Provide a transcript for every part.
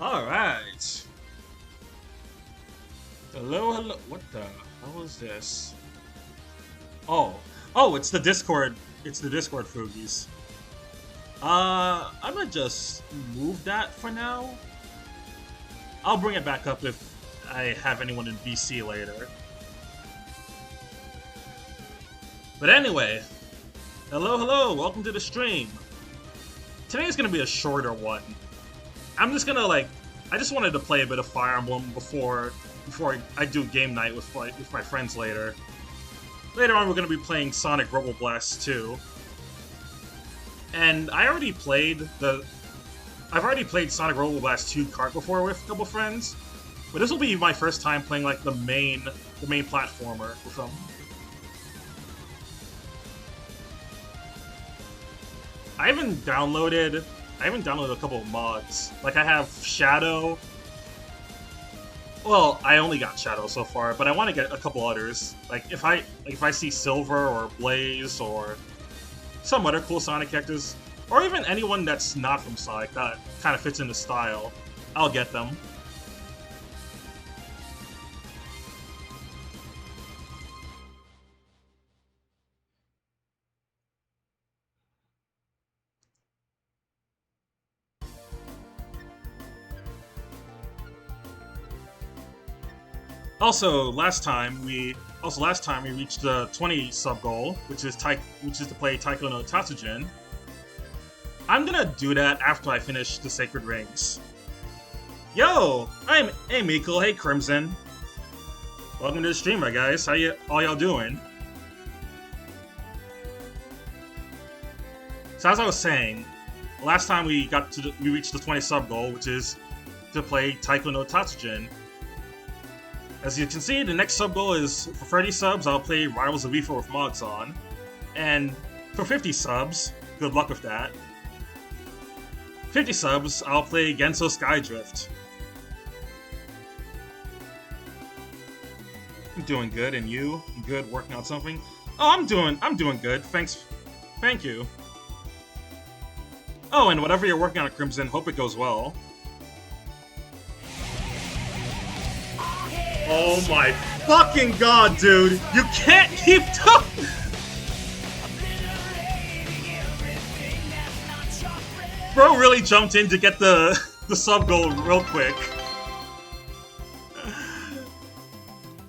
All right. Hello, hello. What the hell is this? Oh, oh, it's the Discord. It's the Discord Foogies. I'm gonna just move that for now. I'll bring it back up if I have anyone in BC later. But anyway, hello, hello. Welcome to the stream. Today's gonna be a shorter one. I'm just gonna I just wanted to play a bit of Fire Emblem before I do game night with my friends later. Later on, we're gonna be playing Sonic Robo Blast 2, and I've already played Sonic Robo Blast 2 kart before with a couple friends, but this will be my first time playing like the main platformer with them. I haven't downloaded a couple of mods. Like I have Shadow. Well, I only got Shadow so far, but I want to get a couple others. Like if I see Silver or Blaze or some other cool Sonic characters, or even anyone that's not from Sonic that kind of fits in the style, I'll get them. Last time we reached the 20 sub goal, which is to play Taiko no Tatsujin. I'm gonna do that after I finish the Sacred Rings. Yo, hey Mikkel, hey Crimson. Welcome to the stream, my guys. How y'all doing? So as I was saying, last time we reached the 20 sub goal, which is to play Taiko no Tatsujin. As you can see, the next sub goal is for 30 subs, I'll play Rivals of Aoife with mods on. And for 50 subs, good luck with that. 50 subs, I'll play Genso Skydrift. I'm doing good, and you? You good working on something? Oh, I'm doing good. Thanks. Thank you. Oh, and whatever you're working on at Crimson, hope it goes well. Oh my fucking god, dude! You can't keep talking! Bro really jumped in to get the sub goal real quick.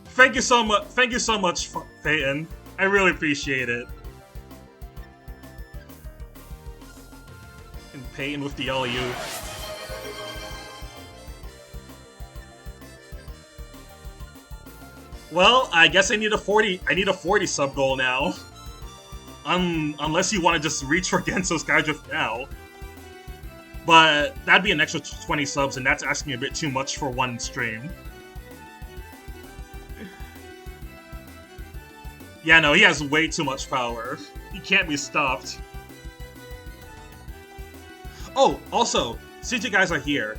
Thank you so much, Peyton. I really appreciate it. And Peyton with the LU. Well, I guess I need a 40 sub goal now. Unless you want to just reach for Genso Skydrift now. But that'd be an extra 20 subs, and that's asking a bit too much for one stream. Yeah, no, he has way too much power. He can't be stopped. Oh, also, since you guys are here,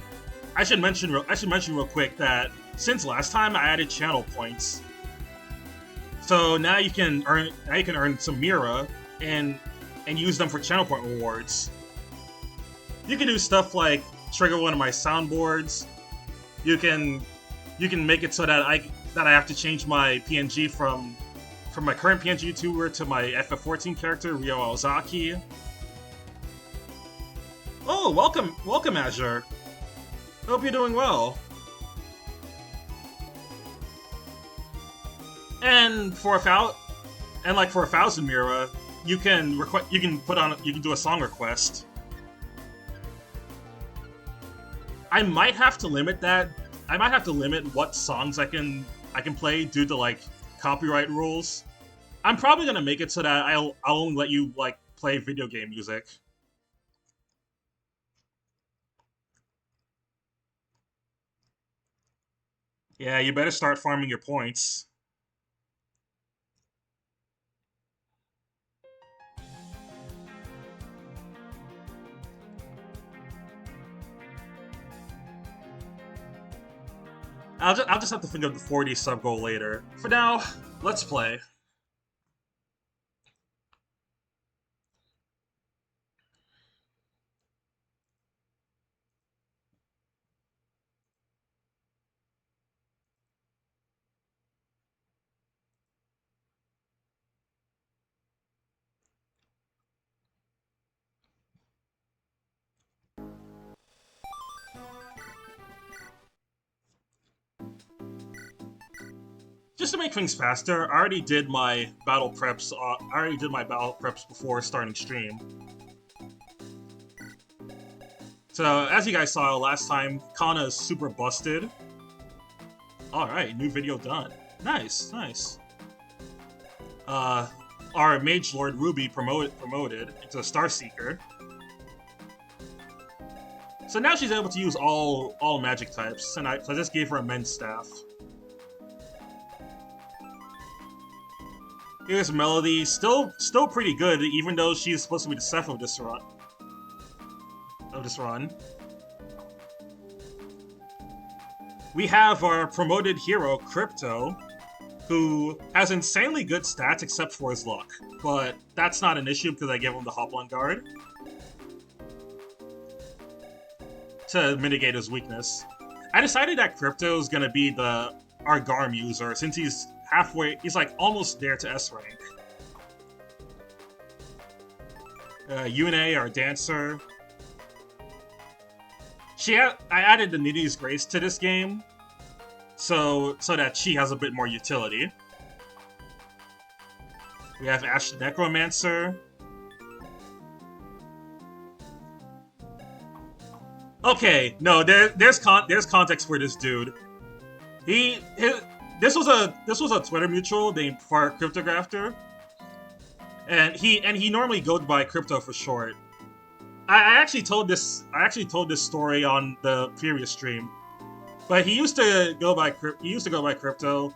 I should mention real quick that since last time I added channel points, so now you can earn some Mira and use them for channel point rewards. You can do stuff like trigger one of my soundboards. You can make it so that I have to change my PNG from my current PNG YouTuber to my FF14 character Ryo Aozaki. Oh, welcome Azure. Hope you're doing well. And for 1,000 Mira, you can do a song request. I might have to limit that. I might have to limit what songs I can play due to like copyright rules. I'm probably gonna make it so that I'll only let you like play video game music. Yeah, you better start farming your points. I'll just have to think of the 40 sub goal later. For now, let's play. Just to make things faster, I already did my battle preps. I already did my battle preps before starting stream. So as you guys saw last time, Kana is super busted. All right, new video done. Nice, nice. Our Mage Lord Ruby promoted into a Star Seeker. So now she's able to use all magic types, and I just gave her a Men's Staff. Here's Melody, still pretty good, even though she's supposed to be the Seth of this run. We have our promoted hero, Crypto, who has insanely good stats except for his luck. But that's not an issue because I gave him the Hoplon Guard to mitigate his weakness. I decided that Crypto is gonna be our Garm user since he's like almost there to S rank. Yune, our dancer. I added the Nidhi's Grace to this game, so that she has a bit more utility. We have Ash the Necromancer. Okay, no, there's context for this dude. This was a Twitter mutual named Far Cryptographer, and he normally goes by Crypto for short. I actually told this story on the previous stream, but he used to go by Crypto.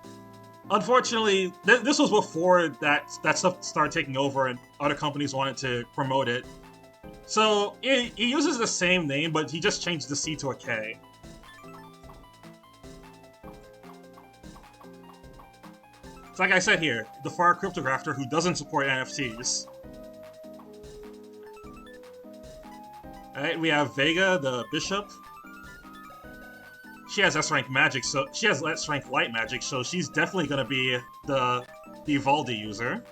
Unfortunately, this was before that stuff started taking over and other companies wanted to promote it. So he uses the same name, but he just changed the C to a K. It's like I said here, the Far Cryptographer who doesn't support NFTs. Alright, we have Vega, the Bishop. She has S-rank magic, so she has S-rank light magic, so she's definitely gonna be the Valdi user.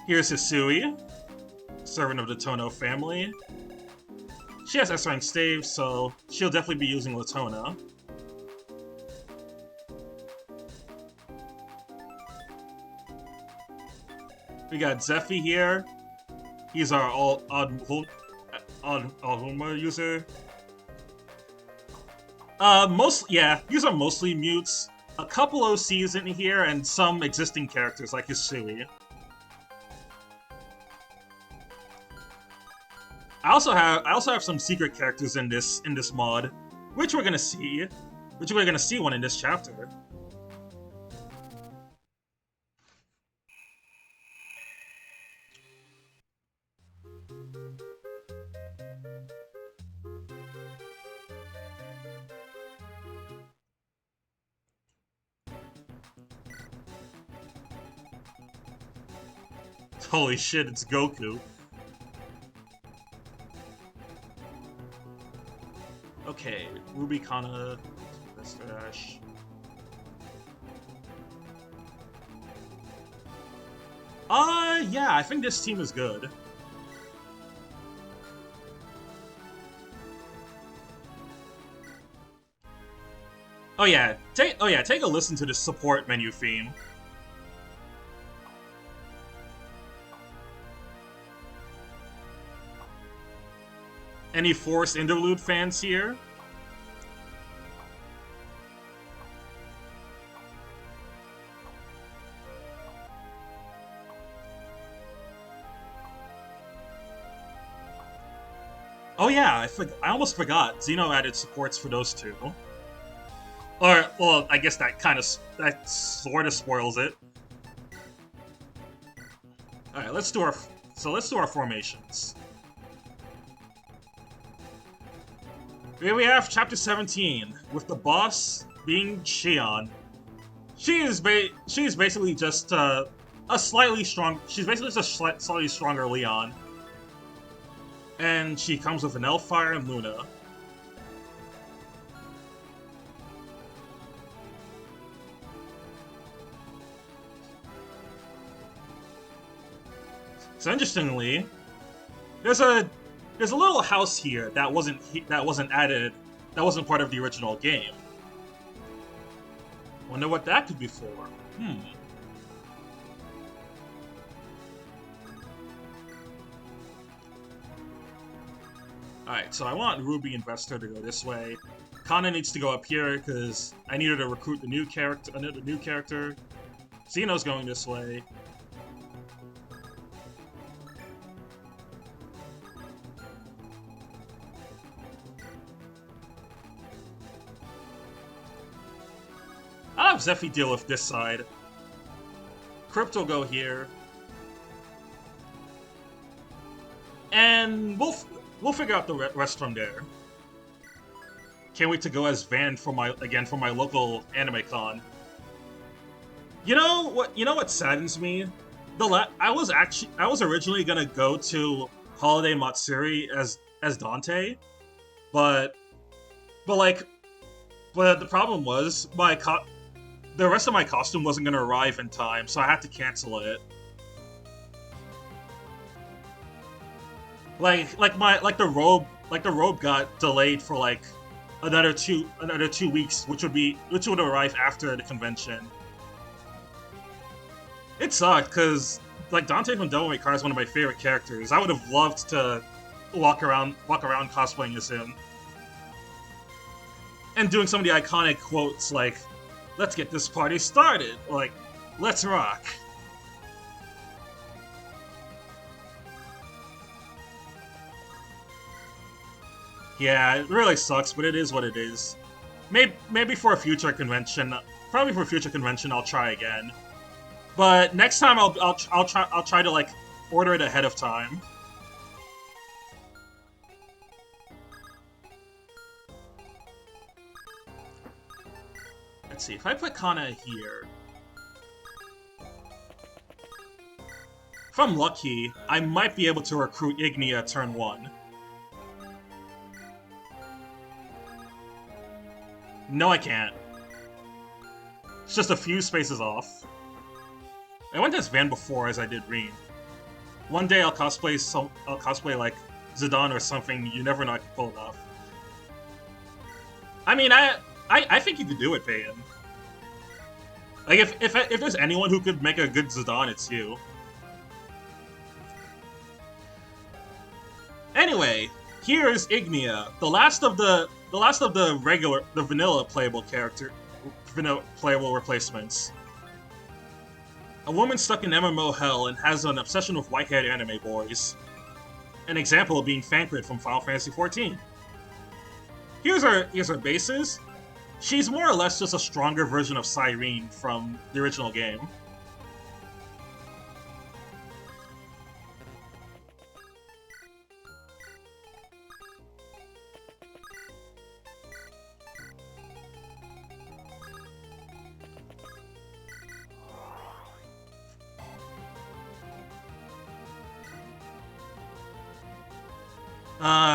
Here's Hisui, servant of the Tono family. She has S-rank stave, so she'll definitely be using Latona. We got Zephy here. He's our Alhuma user. These are mostly mutes. A couple OCs in here, and some existing characters like Hisui. I also have some secret characters in this mod, which we're gonna see one in this chapter. Holy shit, it's Goku. Okay, Ruby, Kana, Dash. Yeah, I think this team is good. Oh yeah, take a listen to the support menu theme. Any Forced Interlude fans here? Oh yeah, I almost forgot. Xeno added supports for those two. Or, well, I guess that sort of spoils it. Alright, let's do our formations. Here we have Chapter 17, with the boss being Xion. She's basically just slightly stronger Leon. And she comes with an Elfire and Luna. So interestingly, there's a little house here that wasn't part of the original game. Wonder what that could be for. Alright, so I want Ruby Investor to go this way. Kana needs to go up here because I needed to recruit the new character. Another new character. Xeno's going this way. I'll have Zephy deal with this side. Crypto go here. And we'll figure out the rest from there. Can't wait to go as Van for my local anime con. You know what? You know what saddens me? I was originally gonna go to Holiday Matsuri as Dante, but like the problem was the rest of my costume wasn't gonna arrive in time, so I had to cancel it. The robe got delayed for like another 2 weeks, which would arrive after the convention. It sucked because like Dante from Devil May Cry is one of my favorite characters. I would have loved to walk around cosplaying as him and doing some of the iconic quotes like "Let's get this party started," or like "Let's rock." Yeah, it really sucks, but it is what it is. Maybe for a future convention, probably for a future convention, I'll try again. But next time, I'll try to like order it ahead of time. Let's see if I put Kana here. If I'm lucky, I might be able to recruit Ignia turn 1. No, I can't. It's just a few spaces off. I went as Van before as I did Reen. One day I'll cosplay like Zidane or something. You never know I can pull it off. I mean, I think you could do it, Peyton. Like if there's anyone who could make a good Zidane, it's you. Anyway, here's Ignia, the last of the vanilla playable replacements. A woman stuck in MMO hell and has an obsession with white-haired anime boys. An example of being fancred from Final Fantasy XIV. Here's her basis. She's more or less just a stronger version of Cyrene from the original game.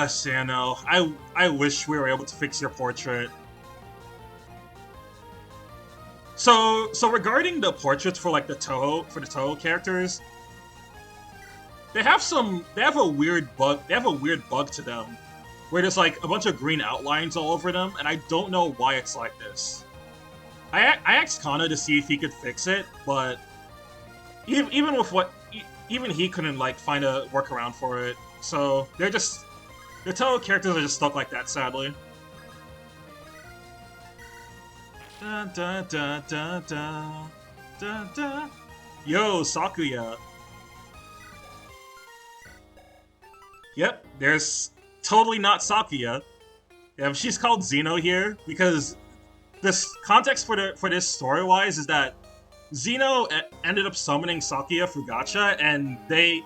Sano, I wish we were able to fix your portrait. So regarding the portraits for like the Toho characters, they have a weird bug to them, where there's like a bunch of green outlines all over them, and I don't know why it's like this. I asked Kana to see if he could fix it, but even he couldn't like find a workaround for it. So the Toho characters are just stuck like that, sadly. Da, da, da, da, da, da, da. Yo, Sakuya. Yep, there's totally not Sakuya. Yeah, she's called Xeno here because this context for this story-wise is that Xeno ended up summoning Sakuya through gacha, and it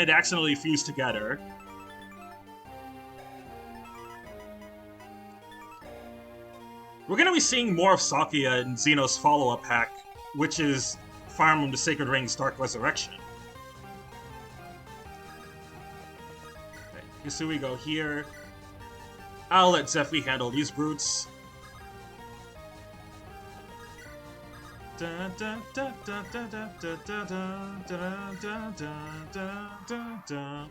accidentally fused together. We're gonna be seeing more of Sakuya in Xeno's follow-up hack, which is Fire Emblem: The Sacred Ring's Dark Resurrection. Okay, Hisui go here. I'll let Zephy handle these brutes. Da, da, da, da, da, da, da, da, da, da, da, da, da.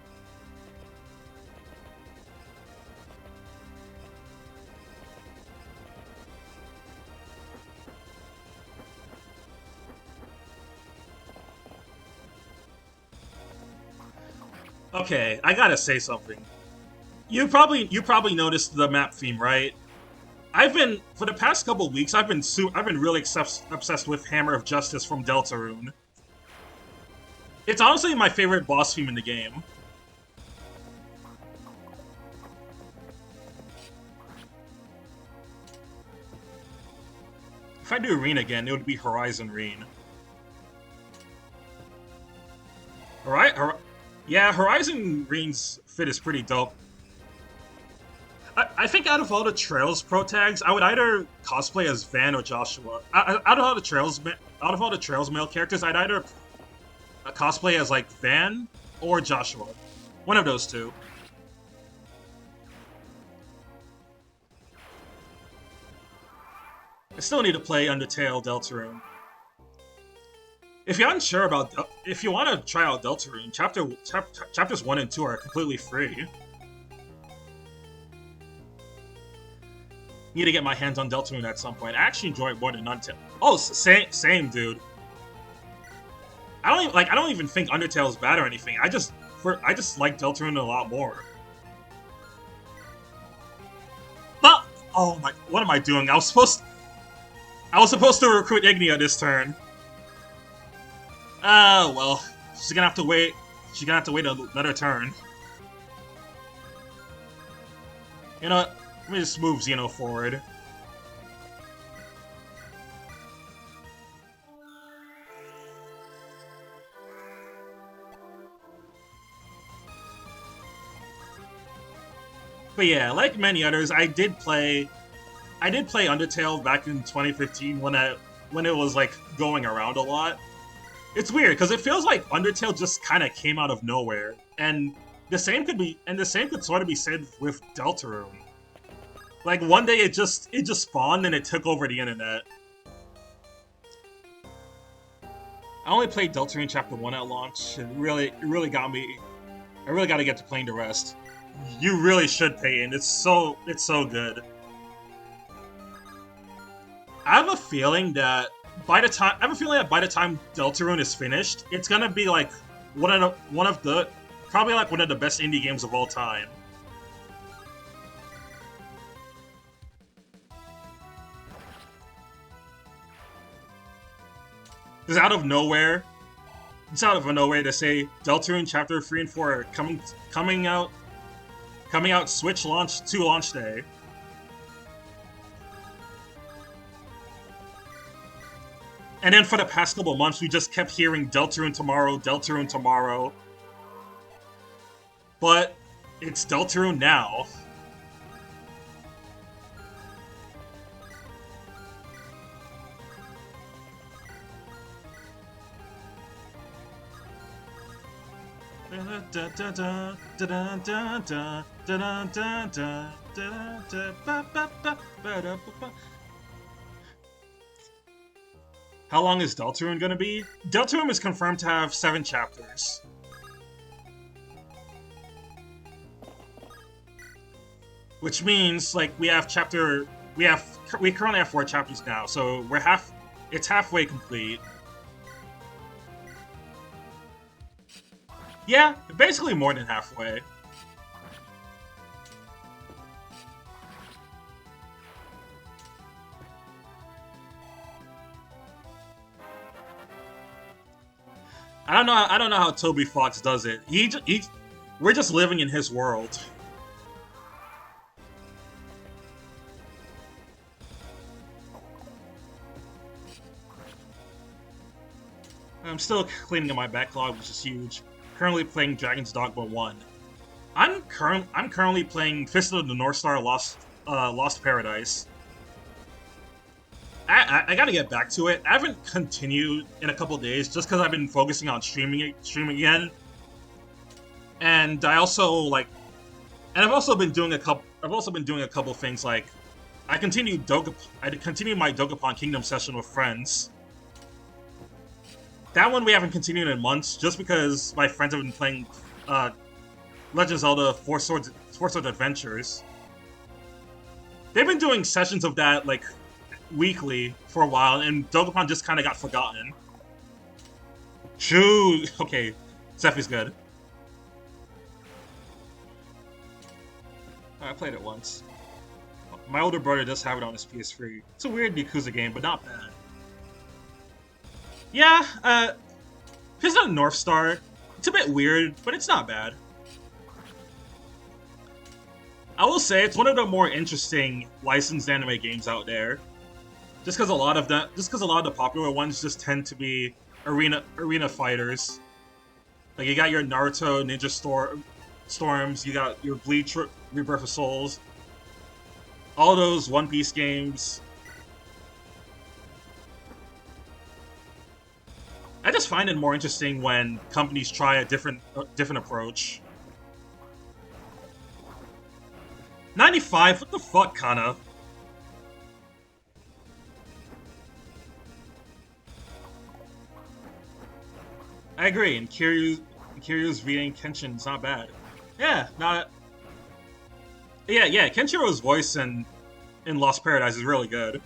Okay, I gotta say something. You probably noticed the map theme, right? I've been for the past couple weeks. I've been really obsessed with Hammer of Justice from Deltarune. It's honestly my favorite boss theme in the game. If I do Arena again, it would be Horizon Reen. Alright, yeah, Horizon Reen's fit is pretty dope. I think out of all the Trails pro tags, I would either cosplay as Van or Joshua. Out of all the Trails male characters, I'd either cosplay as like Van or Joshua. One of those two. I still need to play Undertale Deltarune. If you're unsure about, if you want to try out Deltarune, chapters 1 and 2 are completely free. Need to get my hands on Deltarune at some point. I actually enjoy it more than Undertale. Oh, same, dude. I don't even think Undertale is bad or anything. I just like Deltarune a lot more. But oh my, what am I doing? I was supposed to recruit Ignia this turn. Well, she's gonna have to wait. She's gonna have to wait another turn. You know what? Let me just move Xeno forward. But yeah, like many others, I did play Undertale back in 2015 when it was like going around a lot. It's weird because it feels like Undertale just kind of came out of nowhere, and the same could sort of be said with Deltarune. Like one day it just spawned and it took over the internet. I only played Deltarune Chapter 1 at launch. It really got me. I really got to get to playing the rest. You really should pay in. It's so good. I have a feeling that by the time Deltarune is finished, it's gonna be like one of the probably like one of the best indie games of all time. It's out of nowhere. It's out of nowhere to say Deltarune Chapter 3 and 4 are coming out Switch launch to launch day. And then for the past couple months, we just kept hearing Deltarune tomorrow, Deltarune tomorrow. But it's Deltarune now. How long is Deltarune gonna be? Deltarune is confirmed to have 7 chapters. Which means, like, we currently have 4 chapters now, so it's halfway complete. Yeah, basically more than halfway. I don't know how Toby Fox does it. We're just living in his world. I'm still cleaning up my backlog, which is huge. Currently playing Dragon's Dogma 1. I'm currently playing Fist of the North Star Lost Paradise. I gotta get back to it. I haven't continued in a couple days just because I've been focusing on streaming again. And I also like, and I've also been doing a couple things like I continued my Dokapon Kingdom session with friends. That one we haven't continued in months just because my friends have been playing Legend of Zelda Four Swords Adventures. They've been doing sessions of that like weekly for a while, and Dokapon just kind of got forgotten. True. Okay, Sephi's good. I played it once. My older brother does have it on his PS3. It's a weird Yakuza game, but not bad. Yeah, here's a North Star. It's a bit weird, but it's not bad. I will say it's one of the more interesting licensed anime games out there. Just because a lot of the popular ones just tend to be arena fighters. Like you got your Naruto Ninja Storms, you got your Bleach Rebirth of Souls, all those One Piece games. I just find it more interesting when companies try a different approach. 95? What the fuck, Kana? I agree, and Kiryu's reading Kenshin's not bad. Yeah, not. Yeah. Kenshiro's voice in Lost Paradise is really good.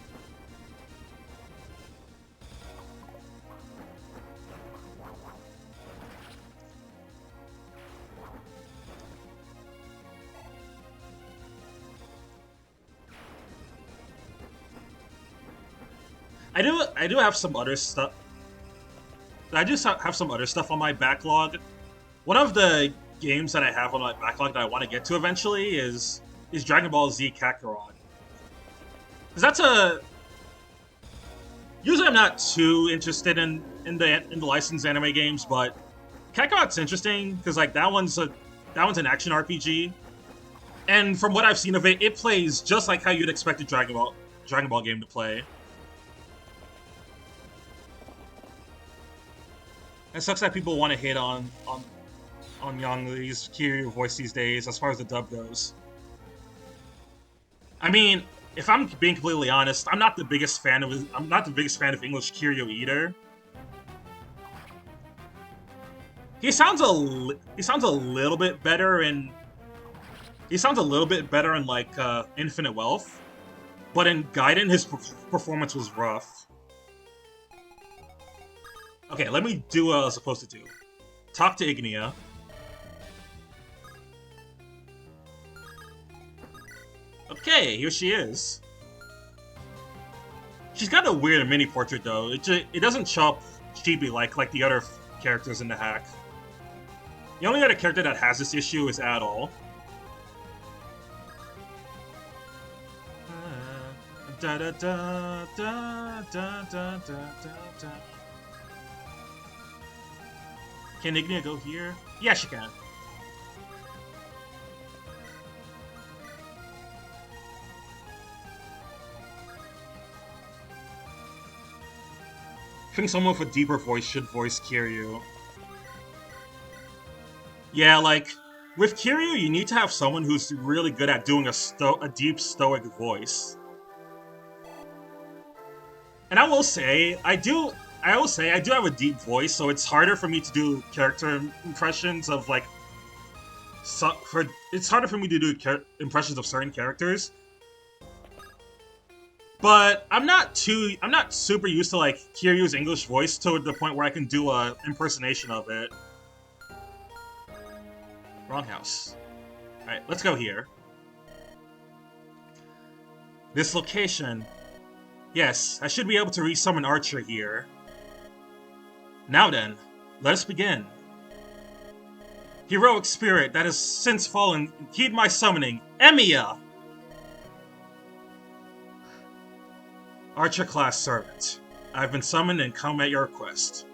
I do have some other stuff. I just have some other stuff on my backlog. One of the games that I have on my backlog that I want to get to eventually is Dragon Ball Z Kakarot. Because that's a usually I'm not too interested in the licensed anime games, but Kakarot's interesting because like that one's an action RPG, and from what I've seen of it, it plays just like how you'd expect a Dragon Ball game to play. It sucks that people want to hate on Yang Lee's Kiryu voice these days, as far as the dub goes. I mean, if I'm being completely honest, I'm not the biggest fan of English Kiryu either. He sounds a little bit better in like Infinite Wealth, but in Gaiden his performance was rough. Okay, let me do what I was supposed to do. Talk to Ignia. Okay, here she is. She's got a weird mini portrait though. It doesn't show up cheapy like the other characters in the hack. The only other character that has this issue is Adol. Da da da da da da da da. Can Ignia go here? Yeah, she can. I think someone with a deeper voice should voice Kiryu. Yeah, like, with Kiryu, you need to have someone who's really good at doing a deep stoic voice. And I will say, I do have a deep voice, so it's harder for me to do character impressions of like. It's harder for me to do impressions of certain characters. But I'm not super used to like Kiryu's English voice to the point where I can do a impersonation of it. Wrong house. All right, let's go here. This location. Yes, I should be able to resummon Archer here. Now then, let us begin. Heroic spirit that has since fallen, heed my summoning, Emiya! Archer class servant. I've been summoned and come at your request.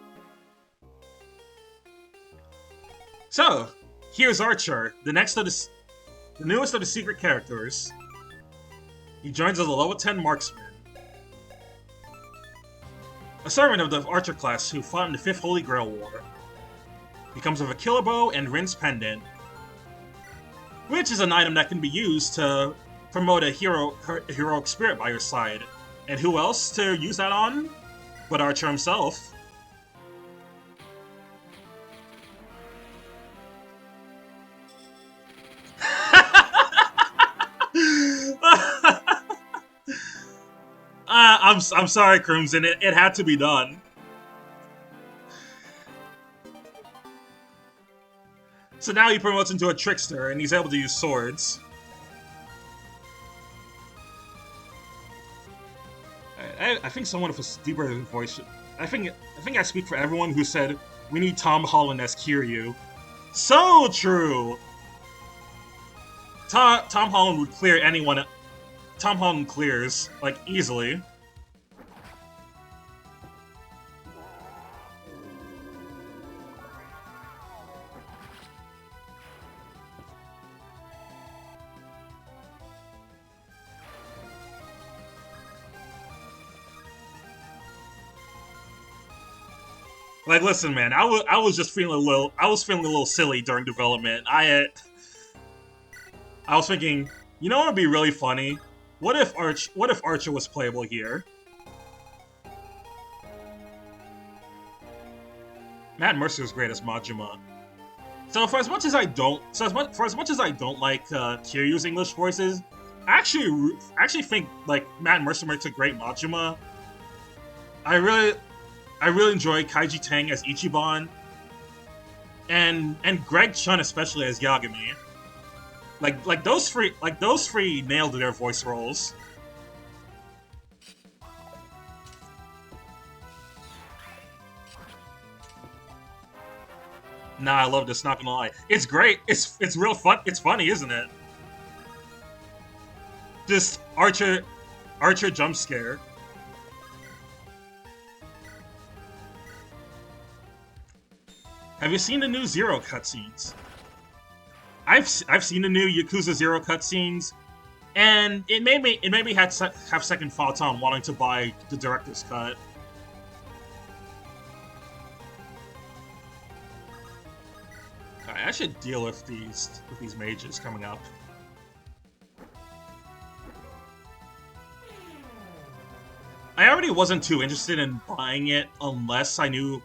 So, here's Archer, the newest of the secret characters. He joins as a level 10 marksman. A servant of the Archer class who fought in the 5th Holy Grail War. He comes with a killer bow and Rin's pendant, which is an item that can be used to promote a heroic spirit by your side. And who else to use that on but Archer himself? I'm sorry, Crimson. It had to be done. So now he promotes into a trickster, and he's able to use swords. I think someone with a deeper voice. I think I speak for everyone who said we need Tom Holland as Kiryu. So true. Tom Holland would clear anyone. Tom Holland clears like easily. Like, listen, man, I was just feeling a little silly during development. I was thinking, you know what would be really funny? What if Archer was playable here? Matt Mercer is great as Majima. So for as much as I don't, for as much as I don't like Kiryu's English voices, I actually think like Matt Mercer makes a great Majima. I really I really enjoy Kaiji Tang as Ichiban, and Greg Chun especially as Yagami. Like those three nailed their voice roles. Nah, I love this. Not gonna lie, it's great. It's real fun. It's funny, isn't it? Just Archer jump scare. Have you seen the new Zero cutscenes? I've seen the new Yakuza Zero cutscenes, and it made me have second thoughts on wanting to buy the director's cut. Alright, I should deal with these mages coming up. I already wasn't too interested in buying it unless I knew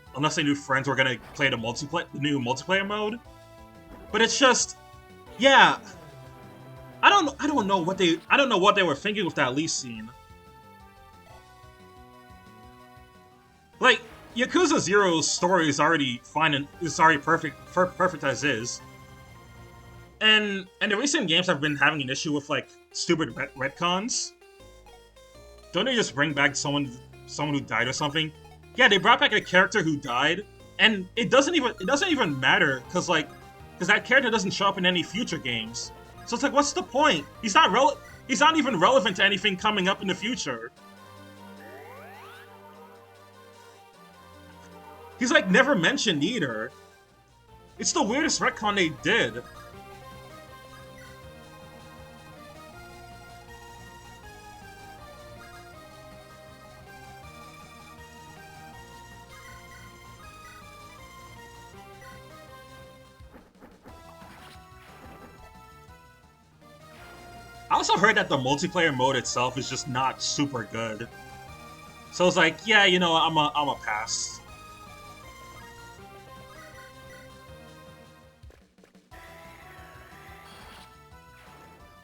friends were gonna play the new multiplayer mode. But it's just, yeah, I don't know what they were thinking with that lease scene. Like, Yakuza Zero's story is already fine and is already perfect as is. And the recent games have been having an issue with like stupid retcons. Don't they just bring back someone who died or something? Yeah, they brought back a character who died, and it doesn't even matter because that character doesn't show up in any future games. So it's like, what's the point? He's not even relevant to anything coming up in the future. He's like never mentioned either. It's the weirdest retcon they did. I also heard that the multiplayer mode itself is just not super good. So it's like, yeah, you know, I'm a pass.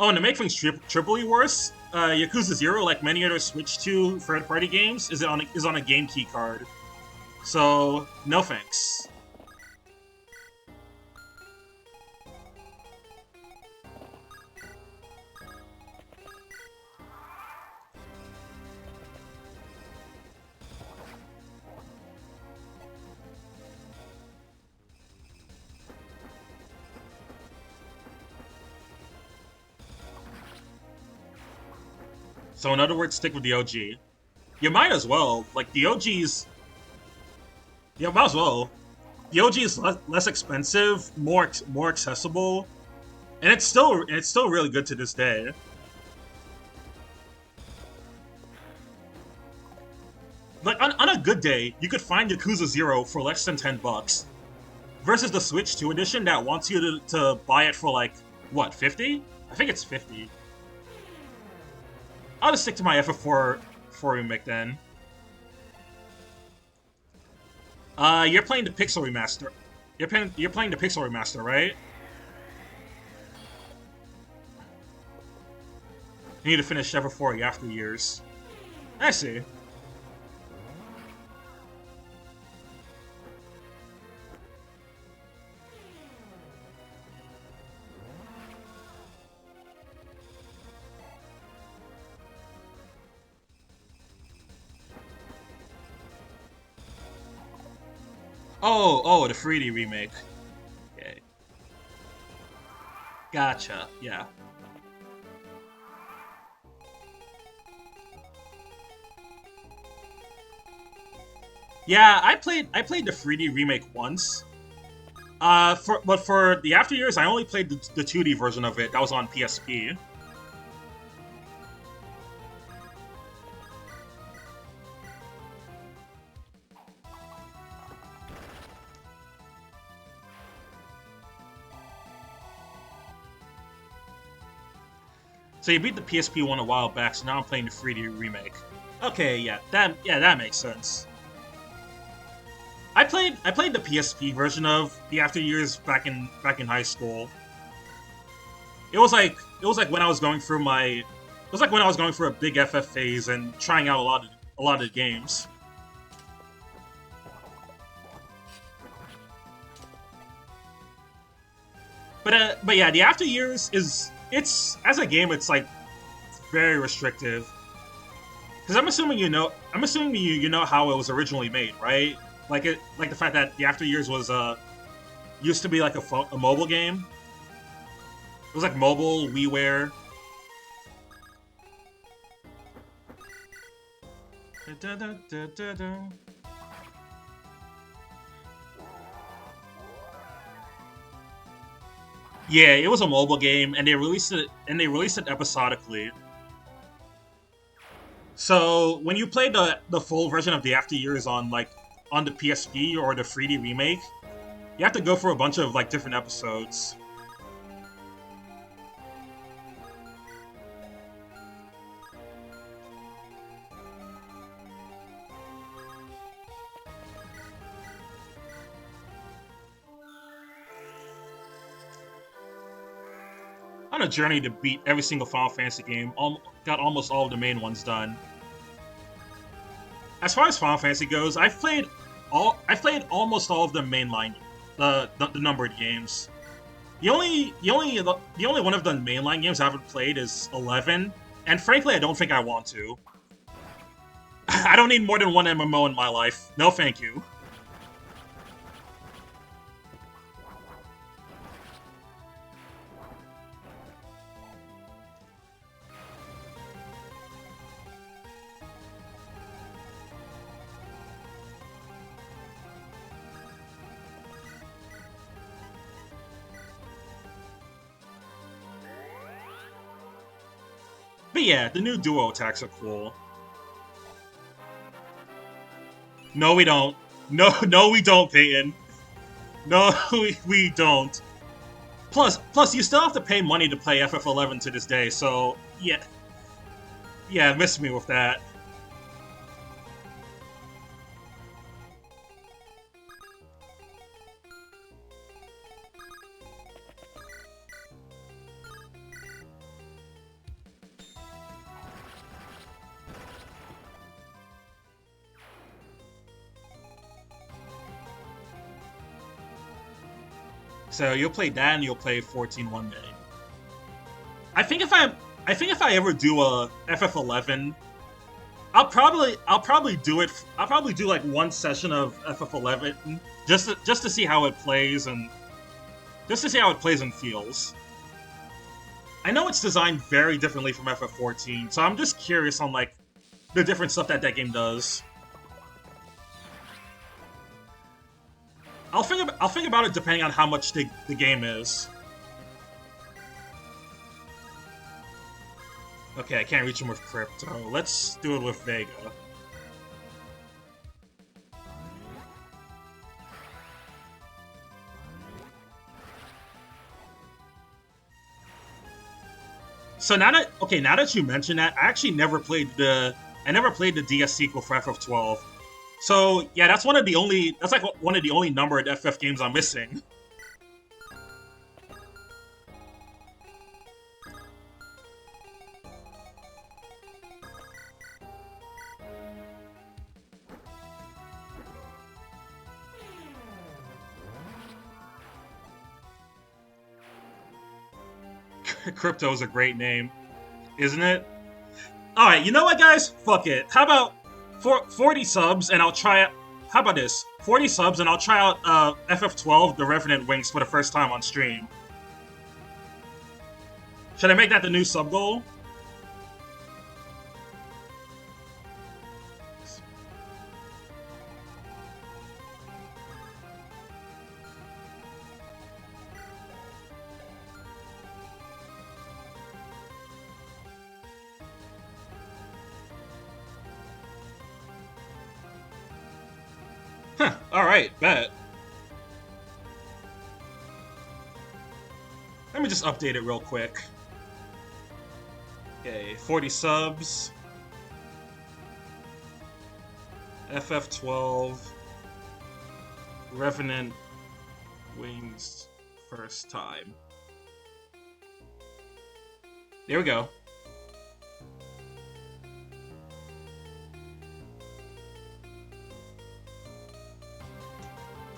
Oh, and to make things triply worse, Yakuza 0, like many other Switch 2 third-party games, is on a game key card. So, no thanks. So in other words, stick with the OG. You might as well. Like, the OG's... Yeah, might as well. The OG is less expensive, more accessible, and it's still really good to this day. Like, on a good day, you could find Yakuza 0 for less than $10, versus the Switch 2 edition that wants you to buy it for, like, what, 50? I think it's 50. I'll just stick to my FF4 remake then. You're playing the Pixel Remaster. You're playing the Pixel Remaster, right? You need to finish FF4 after years. I see. Oh, the 3D remake. Okay. Gotcha. Yeah. Yeah, I played the 3D remake once. But for the After Years, I only played the 2D version of it. That was on PSP. So you beat the PSP one a while back, so now I'm playing the 3D remake. Okay, yeah, that makes sense. I played the PSP version of the After Years back in high school. It was like when I was going through my it was like when I was going through a big FF phase and trying out a lot of the games. But yeah, the After Years is it's as a game it's like very restrictive because I'm assuming you know how it was originally made, right? Like the fact that the After Years was used to be like a mobile game. It was like mobile WiiWare. Da, da, da, da, da. Yeah, it was a mobile game, and they released it episodically. So when you play the full version of the After Years on the PSP or the 3D remake, you have to go for a bunch of like different episodes. On a journey to beat every single Final Fantasy game, got almost all of the main ones done. As far as Final Fantasy goes, I've played almost all of the mainline, the numbered games. The only one of the mainline games I haven't played is 11, and frankly, I don't think I want to. I don't need more than one MMO in my life. No, thank you. But yeah, the new duo attacks are cool. No, we don't. No, no, we don't, Peyton. No, we don't. Plus, you still have to pay money to play FF11 to this day. So yeah, yeah, miss me with that. So you'll play that, and you'll play 14 one day. I think if I, I think if I ever do a FF11, I'll probably do it. I'll probably do like one session of FF11 just to see how it plays and just to see how it plays and feels. I know it's designed very differently from FF14, so I'm just curious on like the different stuff that game does. I'll think about it depending on how much the game is. Okay, I can't reach him with Crypto. Let's do it with Vega. So now that you mention that, I never played the DS sequel for FF12. So yeah, that's like one of the only numbered FF games I'm missing. Crypto is a great name, isn't it? All right, you know what, guys? Fuck it. How about 40 subs, and I'll try it. how about this? 40 subs and I'll try out FF12, the Revenant Wings, for the first time on stream. Should I make that the new sub goal? Huh, alright, bet. Let me just update it real quick. Okay, 40 subs. FF12. Revenant Wings first time. There we go.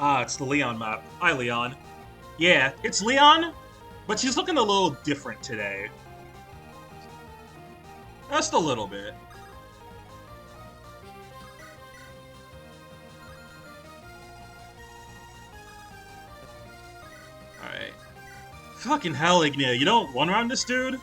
Ah, it's the Leon map. Hi, Leon. Yeah, it's Leon, but she's looking a little different today. Just a little bit. Alright. Fucking hell, Ignia, you don't one-round this dude?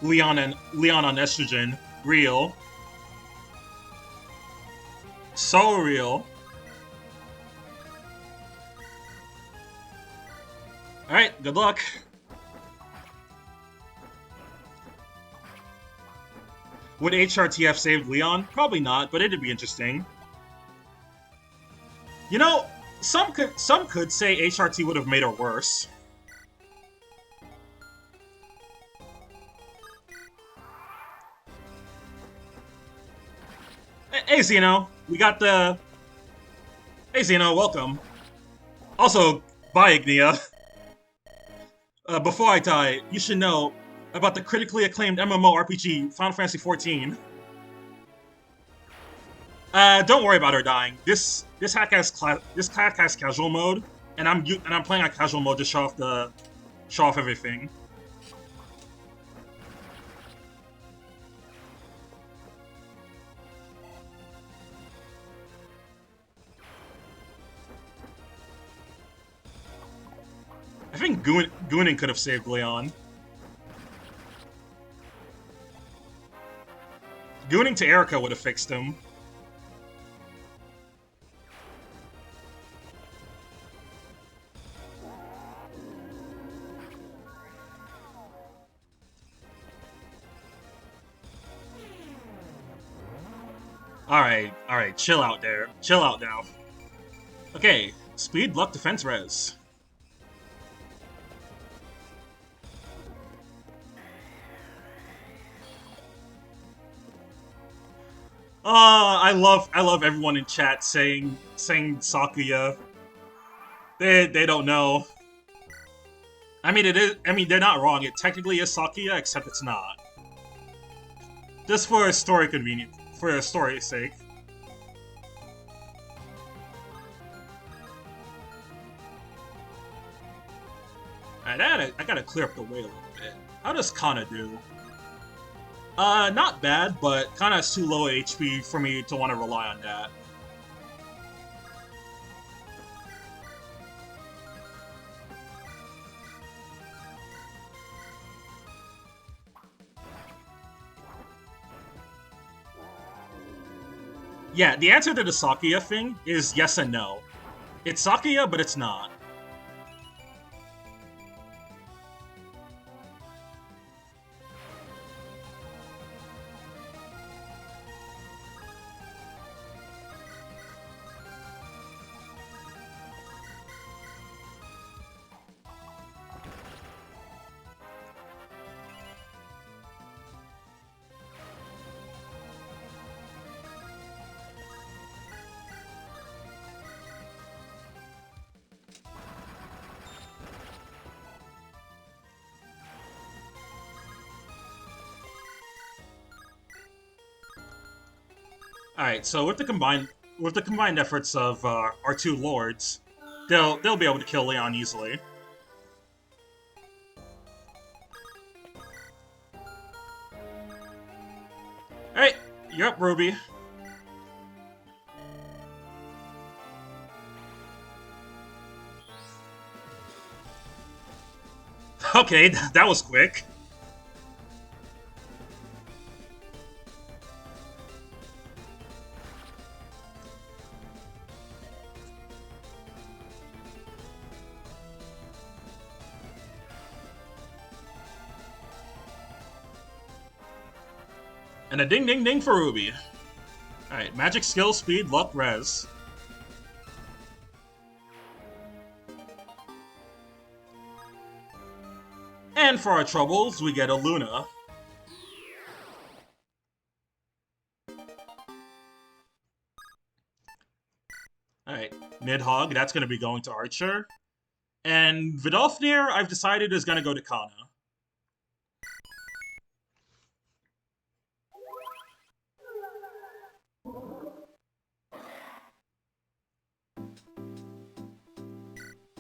Leon on estrogen. Real. So real. Alright, good luck. Would HRTF save Leon? Probably not, but it'd be interesting. You know, some could say HRT would have made her worse. Hey, Zeno. We got the... Hey, Zeno, welcome. Also, bye, Ignia. Before I die, you should know about the critically acclaimed MMORPG Final Fantasy XIV. Don't worry about her dying. This hack has casual mode, and I'm playing on casual mode to show off everything. I think Gooning could have saved Leon. Gooning to Erica would have fixed him. Alright, chill out there. Chill out now. Okay, speed, luck, defense, res. I love everyone in chat saying Sakuya. They don't know. I mean they're not wrong. It technically is Sakuya, except it's not. Just for a story convenience, for a story's sake. Alright, I gotta clear up the way a little bit. How does Kana do? Not bad, but kinda has too low HP for me to want to rely on that. Yeah, the answer to the Sakuya thing is yes and no. It's Sakuya, but it's not. Alright, so with the combined efforts of our two lords, they'll be able to kill Leon easily. Yep, Ruby. Okay, that was quick. And a ding ding ding for Ruby. Alright, magic skill, speed, luck, res. And for our troubles, we get a Luna. Alright, Nidhogg, that's going to be going to Archer. And Vidolfnir, I've decided, is going to go to Kana.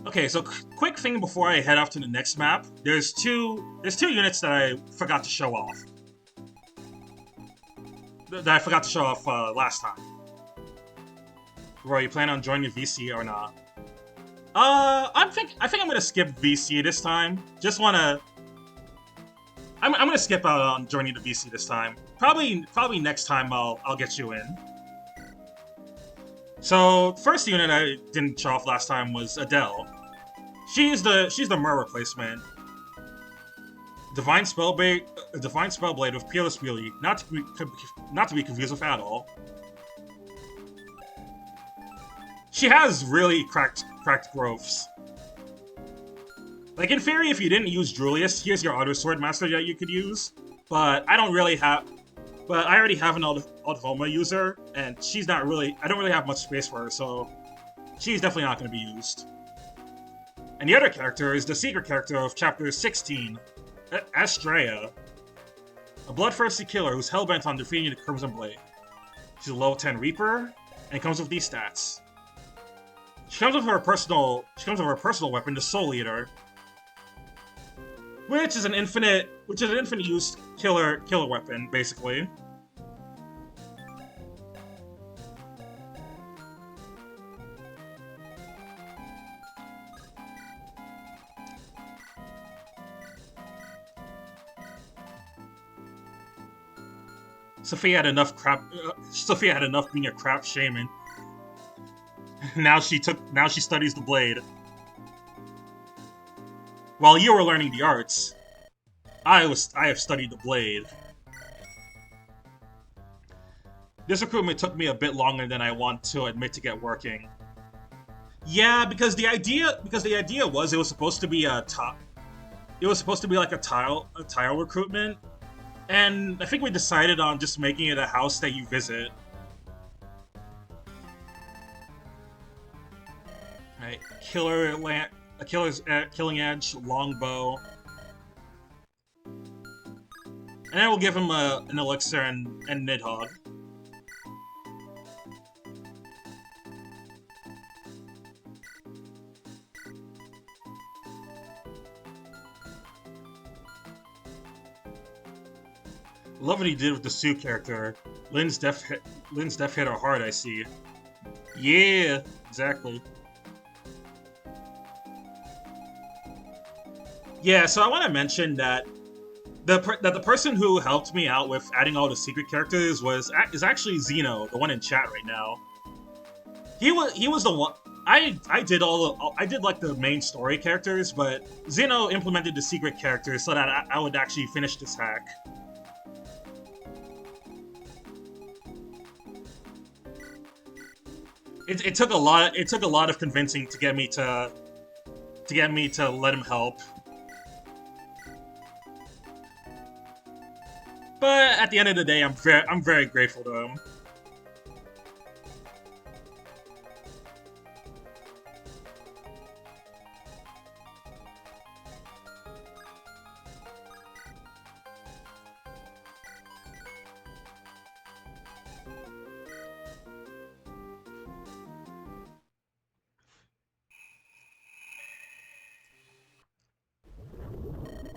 Okay, so quick thing before I head off to the next map. There's two units that I forgot to show off. That I forgot to show off last time. Roy, you plan on joining VC or not? I think I'm gonna skip VC this time. Just wanna. I'm gonna skip out on joining the VC this time. Probably next time I'll get you in. So first unit I didn't show off last time was Adele. She's the Mer replacement. Divine Spellblade with Peerless Beauty, not to be confused with Adol. She has really cracked growths. Like in theory, if you didn't use Julius, here's your Auto Sword Master that you could use. But I don't really have. But I already have an Althoma user, and she's not really. I don't really have much space for her, so she's definitely not going to be used. And the other character is the secret character of Chapter 16, Astrea, a bloodthirsty killer who's hellbent on defeating the Crimson Blade. She's a level 10 Reaper, and comes with these stats. She comes with her personal weapon, the Soul Eater, which is an infinite use killer weapon, basically. Sophia had enough being a crap shaman. Now she studies the blade. While you were learning the arts, I have studied the blade. This recruitment took me a bit longer than I want to admit to get working. Yeah, because the idea was it was supposed to be like a tile recruitment, and I think we decided on just making it a house that you visit. Right, killing edge, longbow, and then we'll give him an elixir and Nidhogg. Love what he did with the Sue character. Lynn's death hit her hard, I see. Yeah, exactly. Yeah, so I want to mention that the person who helped me out with adding all the secret characters is actually Zeno, the one in chat right now. He was the one. I did like the main story characters, but Zeno implemented the secret characters so that I would actually finish this hack. It took a lot of convincing to get me to let him help. But at the end of the day, I'm very grateful to him.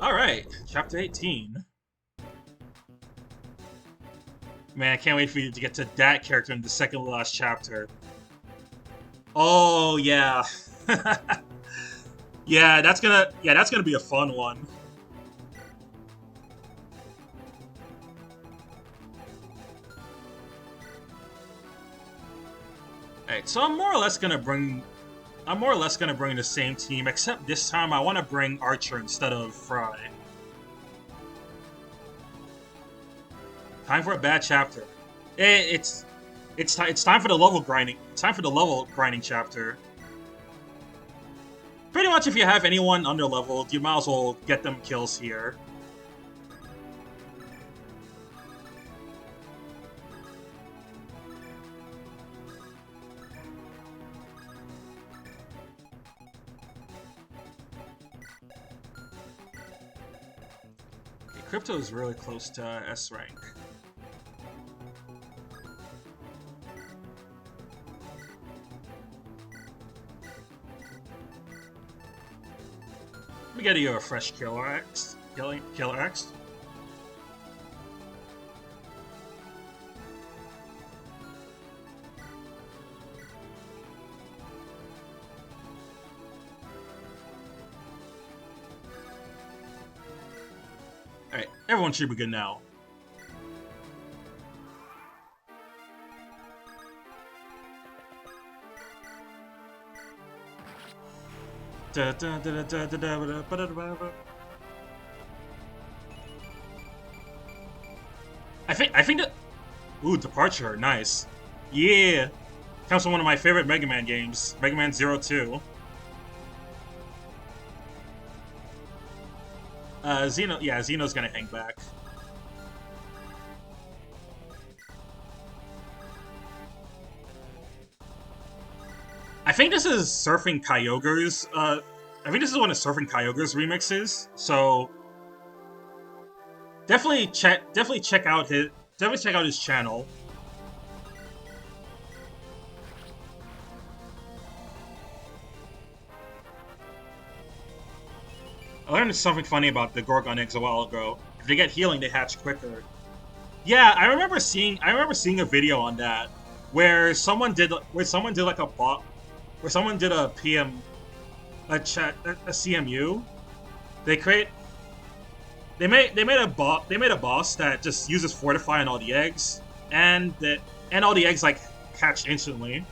All right, chapter 18. Man, I can't wait for you to get to that character in the second to last chapter. Oh yeah. Yeah, that's gonna be a fun one. Alright, so I'm more or less gonna bring the same team, except this time I wanna bring Archer instead of Fry. Time for a bad chapter. It's time for the level grinding. It's time for the level grinding chapter. Pretty much, if you have anyone under leveled, you might as well get them kills here. Okay, Crypto is really close to S rank. Let me get you a fresh killer axe. Killer axe. Alright, everyone should be good now. I think that. Ooh, Departure, nice. Yeah, comes from one of my favorite Mega Man games, Mega Man 02. Xeno's gonna hang back. I think this is Surfing Kyogre's. I think this is one of Surfing Kyogre's remixes. So definitely check out his channel. I learned something funny about the Gorgon eggs a while ago. If they get healing, they hatch quicker. Yeah, I remember seeing a video on that where someone did like a bot, where someone did a PM, a CMU. They made a boss that just uses Fortify on all the eggs, and all the eggs like hatch instantly.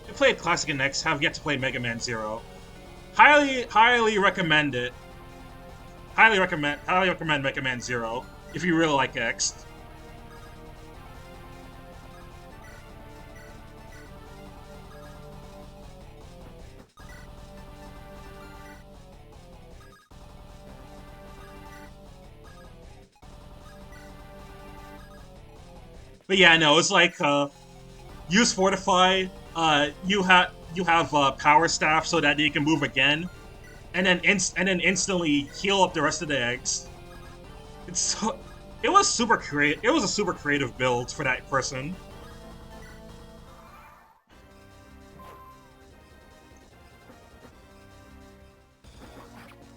I played Classic and X, have yet to play Mega Man Zero. Highly recommend it. Highly recommend Mega Man Zero if you really like X. But yeah, no, it's like use Fortify. You have Power Staff so that you can move again, and then instantly heal up the rest of the eggs. It was super creative. It was a super creative build for that person.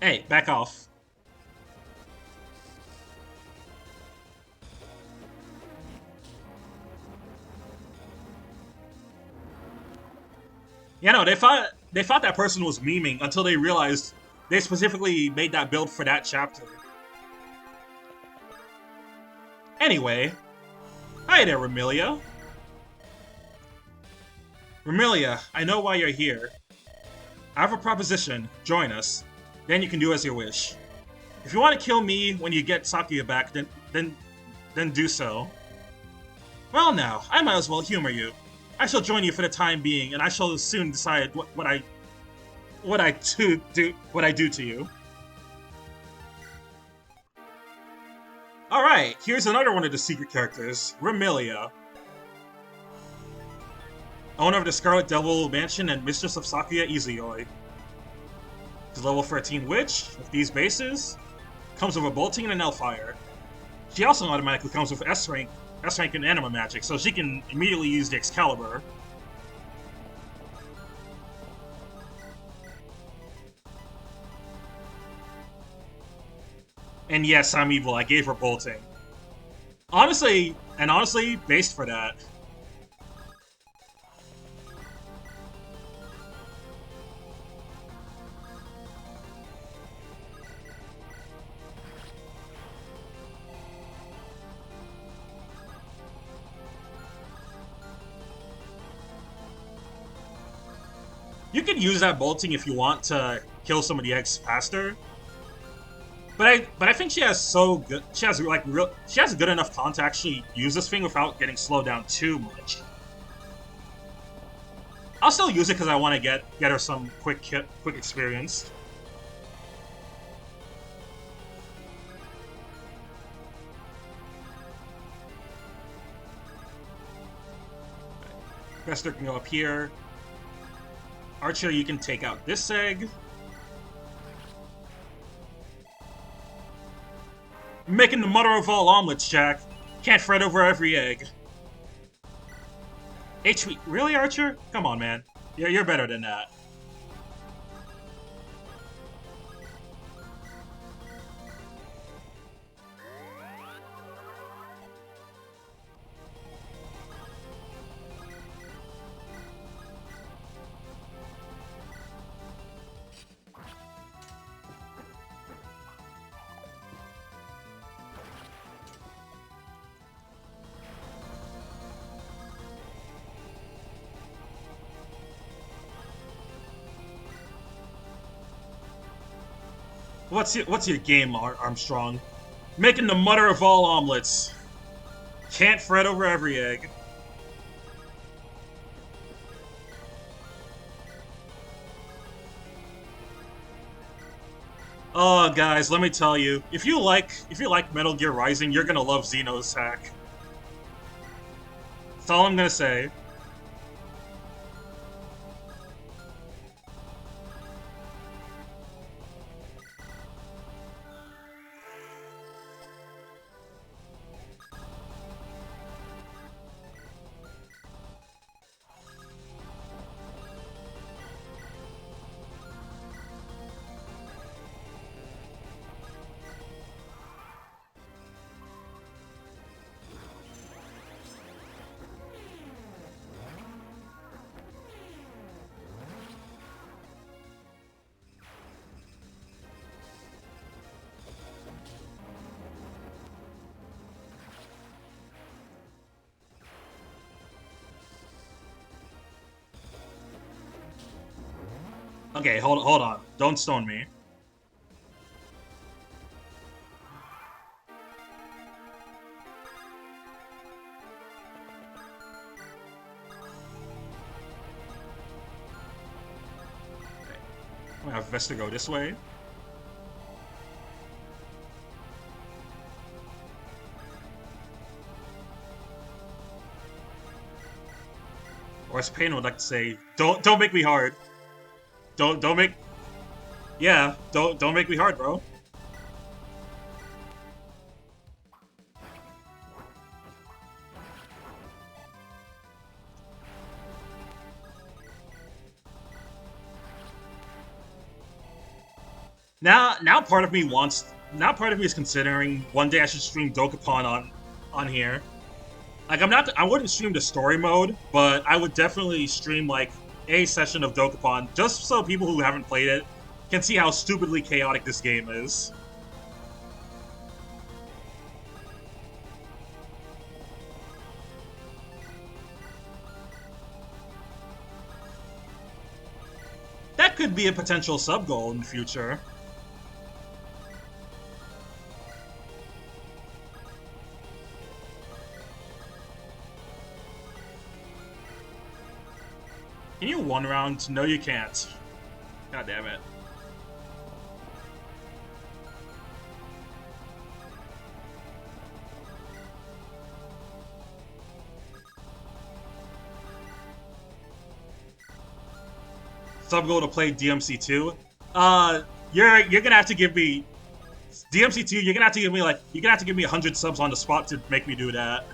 Hey, back off. Yeah, no, they thought that person was memeing until they realized they specifically made that build for that chapter. Anyway, hi there, Remilia. Remilia, I know why you're here. I have a proposition. Join us. Then you can do as you wish. If you want to kill me when you get Sakuya back, then do so. Well now, I might as well humor you. I shall join you for the time being, and I shall soon decide what I do to you. Alright, here's another one of the secret characters, Remilia. Owner of the Scarlet Devil Mansion and Mistress of Sakuya Izuyoi. She's level 13 Witch, with these bases, comes with a Bolting and an Hellfire. She also automatically comes with S rank in Anima Magic, so she can immediately use the Excalibur. And yes, I'm evil, I gave her Bolting. honestly, based for that. You can use that bolting if you want to kill some of the eggs faster. But I think she has so good she has good enough con to actually use this thing without getting slowed down too much. I'll still use it because I want to get her some quick experience. Vester can go up here. Archer, you can take out this egg. Making the mother of all omelets, Jack. Can't fret over every egg. HP, really, Archer? Come on, man. You're better than that. What's your game, Armstrong? Making the mother of all omelets. Can't fret over every egg. Oh, guys, let me tell you, if you like Metal Gear Rising, you're gonna love Xeno's hack. That's all I'm gonna say. Okay, hold on. Don't stone me. Okay. I'm gonna have Vesta go this way. Or as Payne would like to say, don't make me hard. Don't make Yeah, don't make me hard, bro. Now part of me is considering one day I should stream Dokapon on here. Like I wouldn't stream the story mode, but I would definitely stream like a session of Dokapon just so people who haven't played it can see how stupidly chaotic this game is. That could be a potential sub goal in the future. Can you one round? No, you can't. God damn it. Sub goal to play DMC2. You're gonna have to give me DMC2. You're gonna have to give me you're gonna have to give me 100 subs on the spot to make me do that.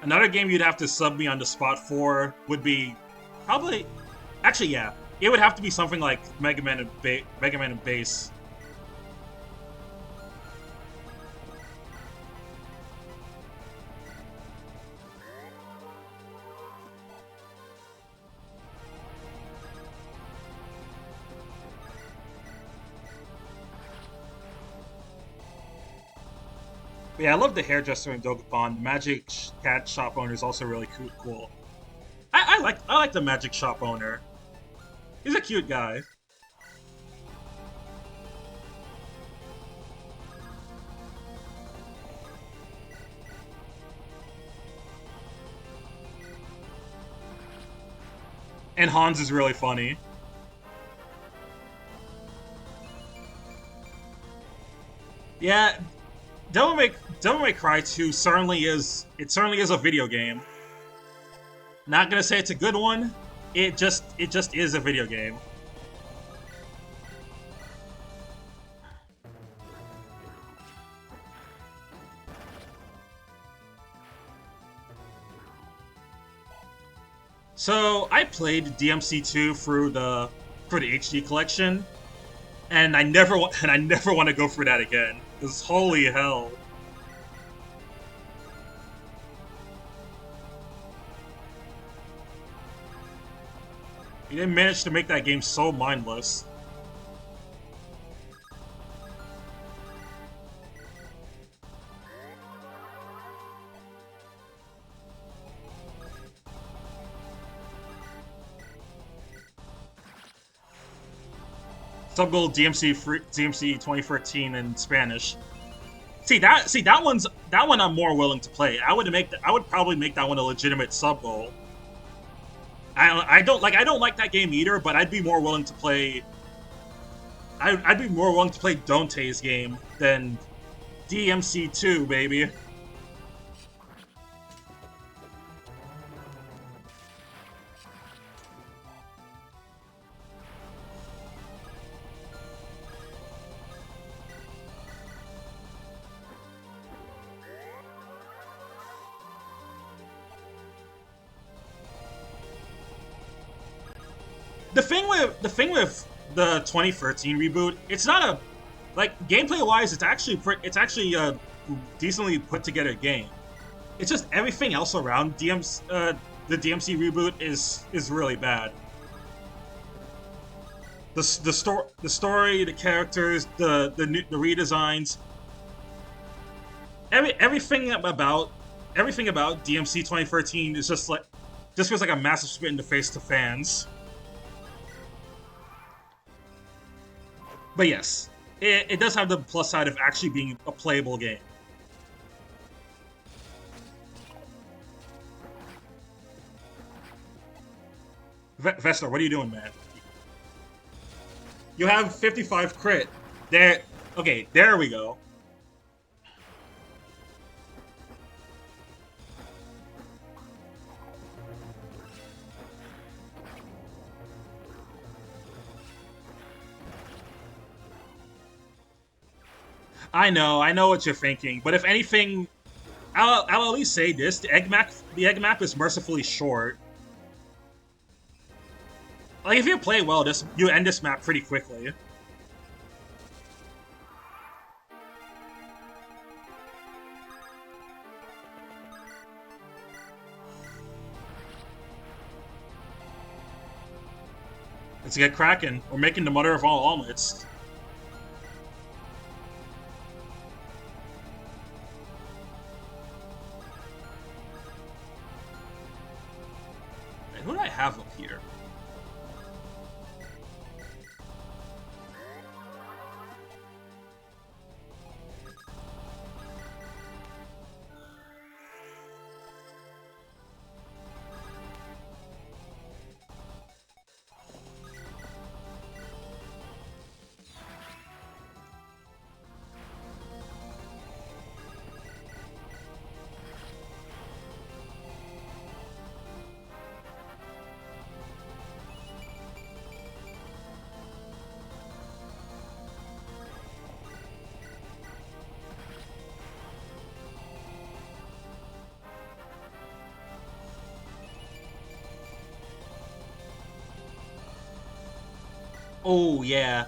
Another game you'd have to sub me on the spot for would be probably, actually, yeah, it would have to be something like Mega Man and Bass. But yeah, I love the hairdresser in Dokapon. The Magic Cat shop owner is also really cool. I like the Magic shop owner. He's a cute guy. And Hans is really funny. Yeah, Devil May Cry 2 certainly is a video game. Not gonna say it's a good one. It just is a video game. So I played DMC2 for the HD collection, and I never want to go through that again. Cause holy hell. He didn't manage to make that game so mindless. Subgoal DMC 2013 in Spanish. That one I'm more willing to play. I would probably make that one a legitimate sub goal. I don't like that game either, but I'd be more willing to play. I'd be more willing to play Dante's game than DMC2, baby. The thing with the 2013 reboot, it's not a like gameplay wise. It's actually a decently put together game. It's just everything else around the DMC reboot is really bad. The story, the characters, the redesigns, everything about DMC 2013 is just feels like a massive spit in the face to fans. But yes, it does have the plus side of actually being a playable game. Vestar, what are you doing, man? You have 55 crit. There. Okay, there we go. I know what you're thinking, but if anything, I'll at least say this: the egg map is mercifully short. Like if you play well, you end this map pretty quickly. Let's get cracking. We're making the mother of all omelets. And who do I have up here? Oh yeah.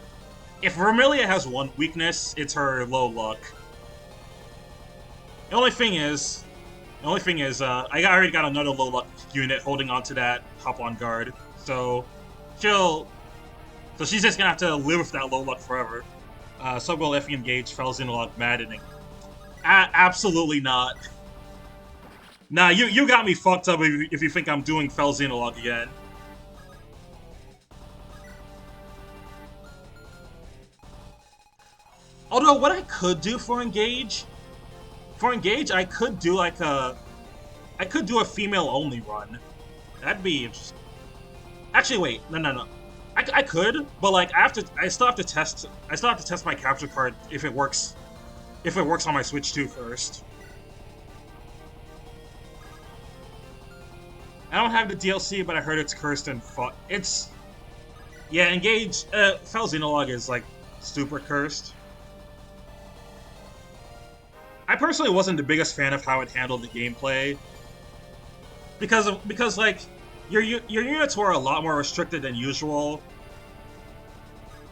If Vermilia has one weakness, it's her low luck. The only thing is, I already got another low luck unit holding on to that hop on guard. So she'll, so she's just gonna have to live with that low luck forever. Subgoal if engaged, Felzinalog maddening. Absolutely not. Nah, you got me fucked up if you think I'm doing Felzinalog again. Although what I could do for engage, I could do like I could do a female only run. That'd be interesting. Actually, wait, no. I could, but like I still have to test my capture card if it works on my Switch 2 first. I don't have the DLC, but I heard it's cursed and it's yeah, engage Felzinalog is like super cursed. I personally wasn't the biggest fan of how it handled the gameplay because like your units were a lot more restricted than usual.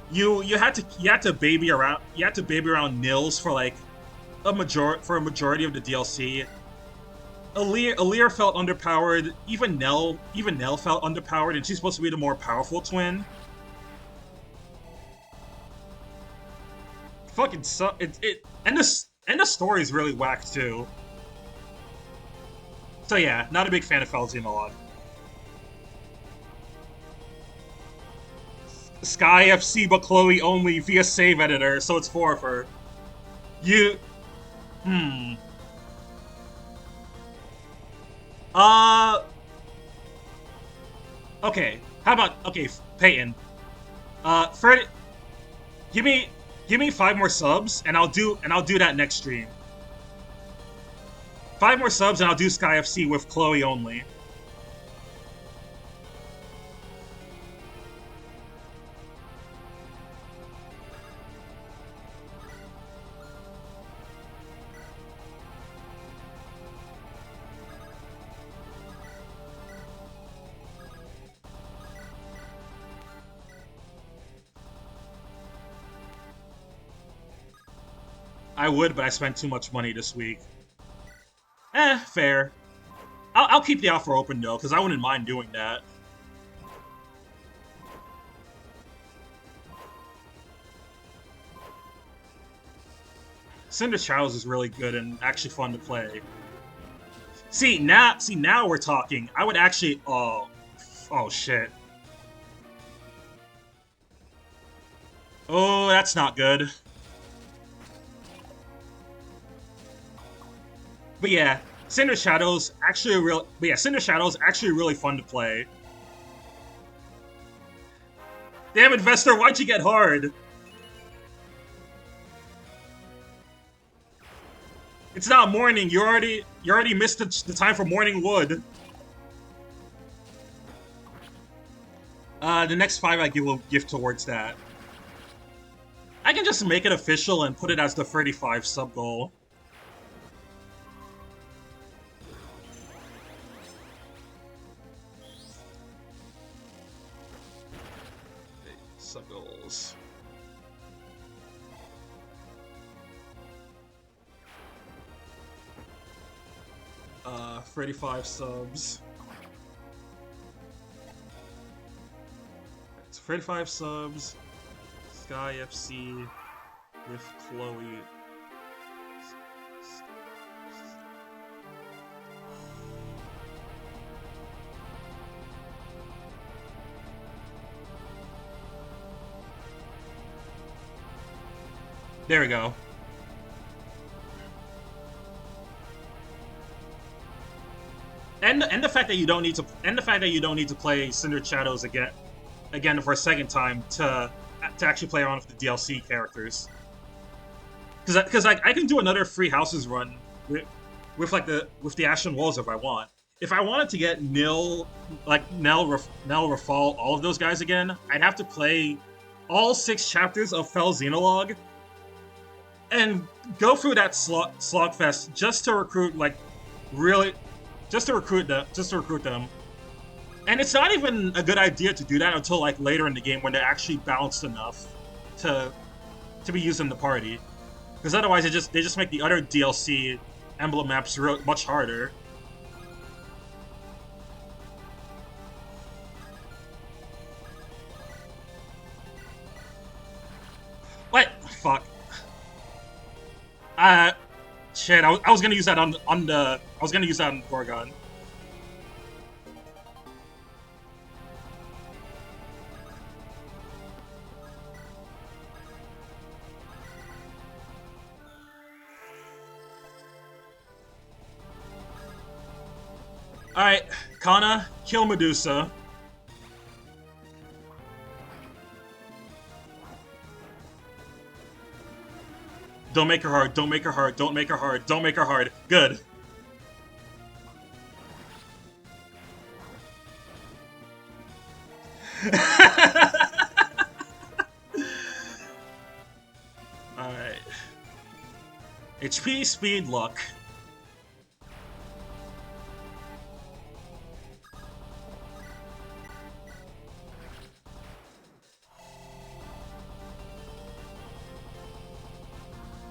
You had to baby around nils for like a majority of the DLC. Alear felt underpowered. Even Nell felt underpowered, and she's supposed to be the more powerful twin. Fucking and the story's really whack too. So yeah, not a big fan of Felzinalog. Sky FC but Chloe only via save editor, so it's 4 of her. Okay. How about Peyton? Fred, give me 5 more subs, and I'll do that next stream. 5 more subs, and I'll do Sky FC with Chloe only. I would, but I spent too much money this week. Fair. I'll keep the offer open, though, because I wouldn't mind doing that. Cinder Shadows is really good and actually fun to play. See, now we're talking. I would actually... Oh, shit. Oh, that's not good. But yeah, Cinder Shadows actually really fun to play. Damn it, Vester, why'd you get hard? It's not morning. You already missed the time for morning wood. The next 5 I will give towards that. I can just make it official and put it as the 35 sub goal. Sub goals. 35 subs. It's 35 subs. Sky FC with Chloe. There we go. And the fact that you don't need to play Cinder Shadows again for a second time to actually play around with the DLC characters. Because like I can do another Free Houses run with the Ashen Wolves if I want. If I wanted to get Nell, Rafal, all of those guys again, I'd have to play all 6 chapters of Felzinalog and go through that slogfest just to recruit them. And it's not even a good idea to do that until like later in the game when they're actually balanced enough to to be used in the party. Because otherwise, they just make the other DLC emblem maps much harder. What? Fuck. Uh, shit. I was gonna use that on the. I was gonna use that on Gorgon. All right, Kana, kill Medusa. Don't make her hard. Don't make her hard. Don't make her hard. Don't make her hard. Good. Alright. HP, speed, luck.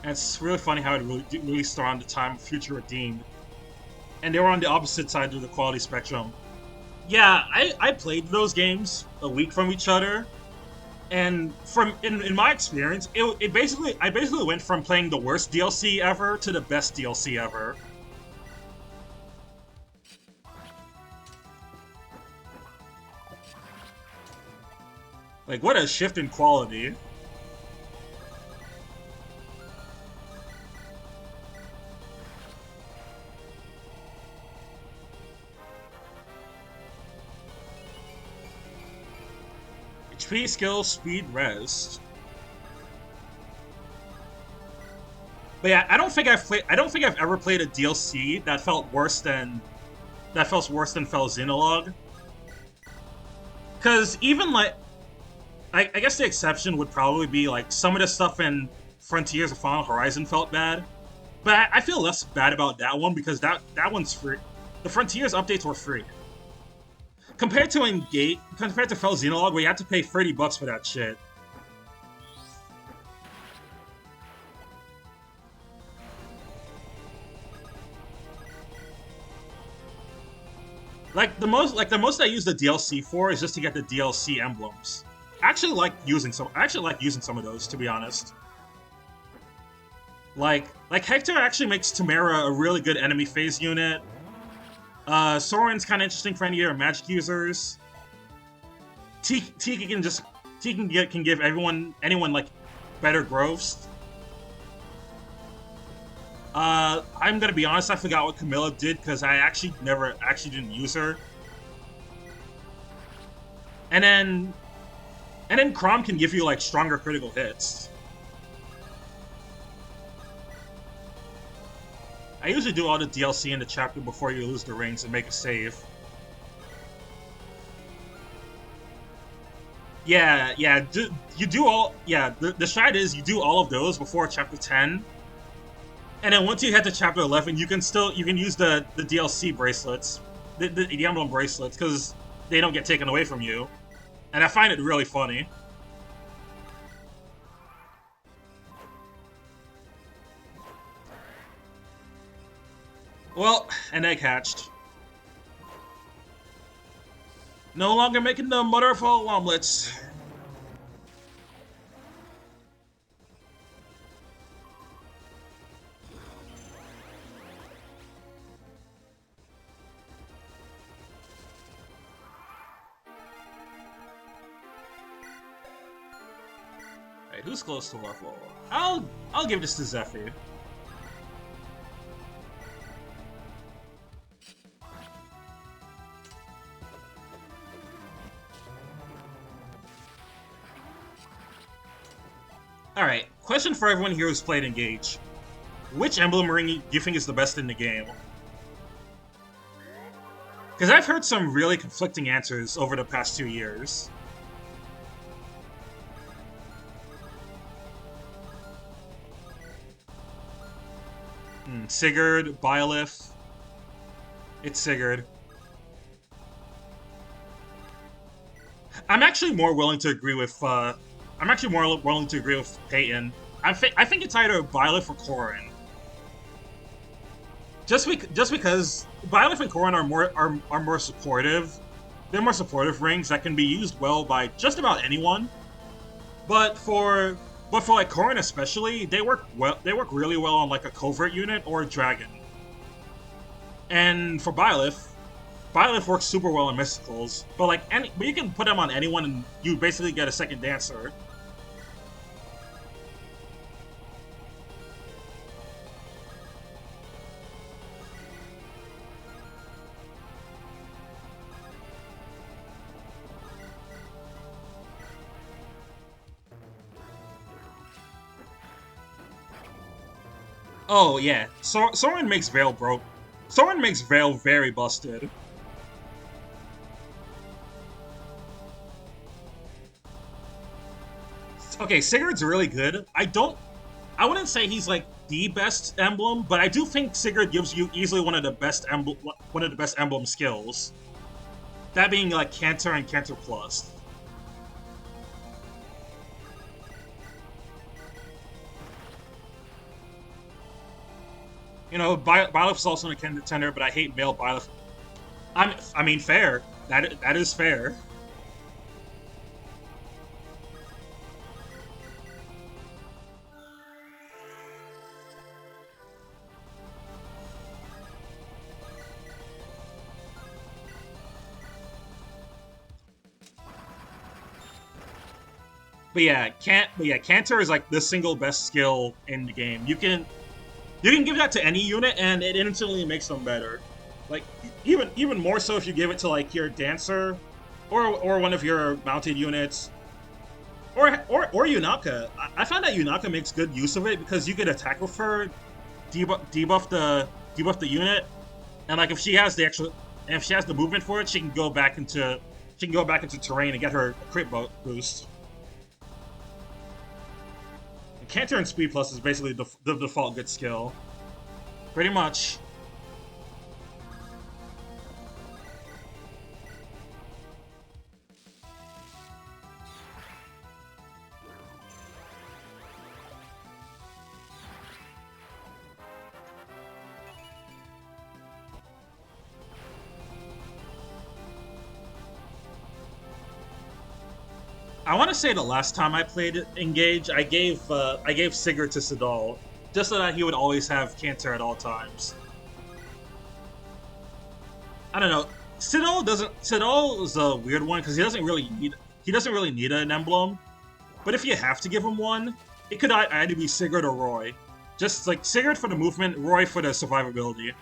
And it's really funny how it released around the time of Future Redeemed. And they were on the opposite side of the quality spectrum. Yeah, I played those games a week from each other. And from in my experience, it basically I basically went from playing the worst DLC ever to the best DLC ever. Like what a shift in quality. HP, skill, speed, res. But yeah, I don't think I've ever played a DLC that felt worse than Fell Xenologue. Cause even like I guess the exception would probably be like some of the stuff in Frontiers of Final Horizon felt bad. But I feel less bad about that one because that one's free. The Frontiers updates were free. Compared to compared to Fell Xenologue, where you had to pay $30 for that shit. Like the most I use the DLC for is just to get the DLC emblems. I actually like using some of those, to be honest. Like Hector actually makes Tamara a really good enemy phase unit. Soren's kind of interesting for any of your magic users. Tika can give anyone like better growths. I'm gonna be honest, I forgot what Camilla did because I actually didn't use her. And then Chrom can give you like stronger critical hits. I usually do all the DLC in the chapter before you lose the rings and make a save. Yeah, yeah, you do all. Yeah, the strat is you do all of those before chapter 10, and then once you head to chapter 11, you can use the DLC bracelets, the emblem bracelets, because they don't get taken away from you, and I find it really funny. Well, an egg hatched. No longer making the mother of all omelets. Alright, who's close to level? I'll give this to Zephyr. Alright, question for everyone here who's played Engage. Which emblem ring do you think is the best in the game? Because I've heard some really conflicting answers over the past 2 years. Sigurd, Byleth. It's Sigurd. I'm actually more willing to agree with. I'm actually more willing to agree with Peyton. I think it's either Byleth or Corrin. Just because Byleth and Corrin are more supportive. They're more supportive rings that can be used well by just about anyone. But for like Corrin especially, they work well. They work really well on like a covert unit or a dragon. And for Byleth works super well in mysticals. But you can put them on anyone and you basically get a second dancer. Oh yeah, Soren makes Veil broke. Soren makes Veil very busted. Okay, Sigurd's really good. I wouldn't say he's like the best emblem, but I do think Sigurd gives you easily one of the best emblem skills. That being like Canter and Canter Plus. You know, Byleth is also a contender, but I hate male Byleth. I mean, fair. That is fair. But yeah, Canter is like the single best skill in the game. You can give that to any unit, and it instantly makes them better. Like even more so if you give it to like your dancer, or one of your mounted units, or Yunaka. I found that Yunaka makes good use of it because you can attack with her, debuff the unit, and like if she has the movement for it, she can go back into terrain and get her crit boost. Canter and Speed Plus is basically the default good skill. Pretty much. I want to say the last time I played Engage, I gave Sigurd to Sidal, just so that he would always have Canter at all times. I don't know. Sidal is a weird one because he doesn't really need an emblem. But if you have to give him one, it could either be Sigurd or Roy. Just like Sigurd for the movement, Roy for the survivability.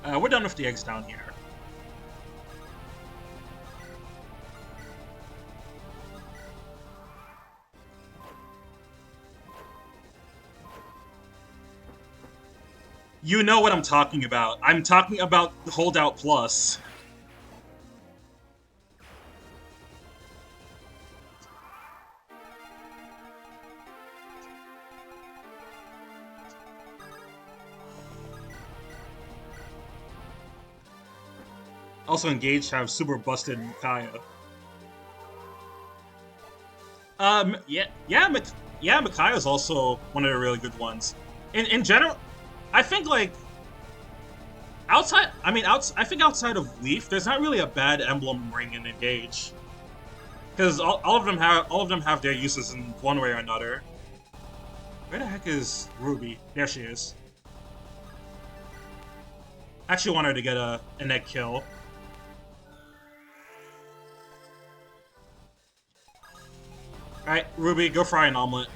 Alright. We're done with the eggs down here. You know what I'm talking about. I'm talking about Holdout Plus. Also engaged have super busted Micaiah. Yeah, Micaiah's also one of the really good ones. In general, I think like I think outside of Leaf, there's not really a bad emblem ring in Engage because all of them have their uses in one way or another. Where the heck is Ruby? There she is. I actually want her to get an egg kill. Alright, Ruby, go fry an omelet.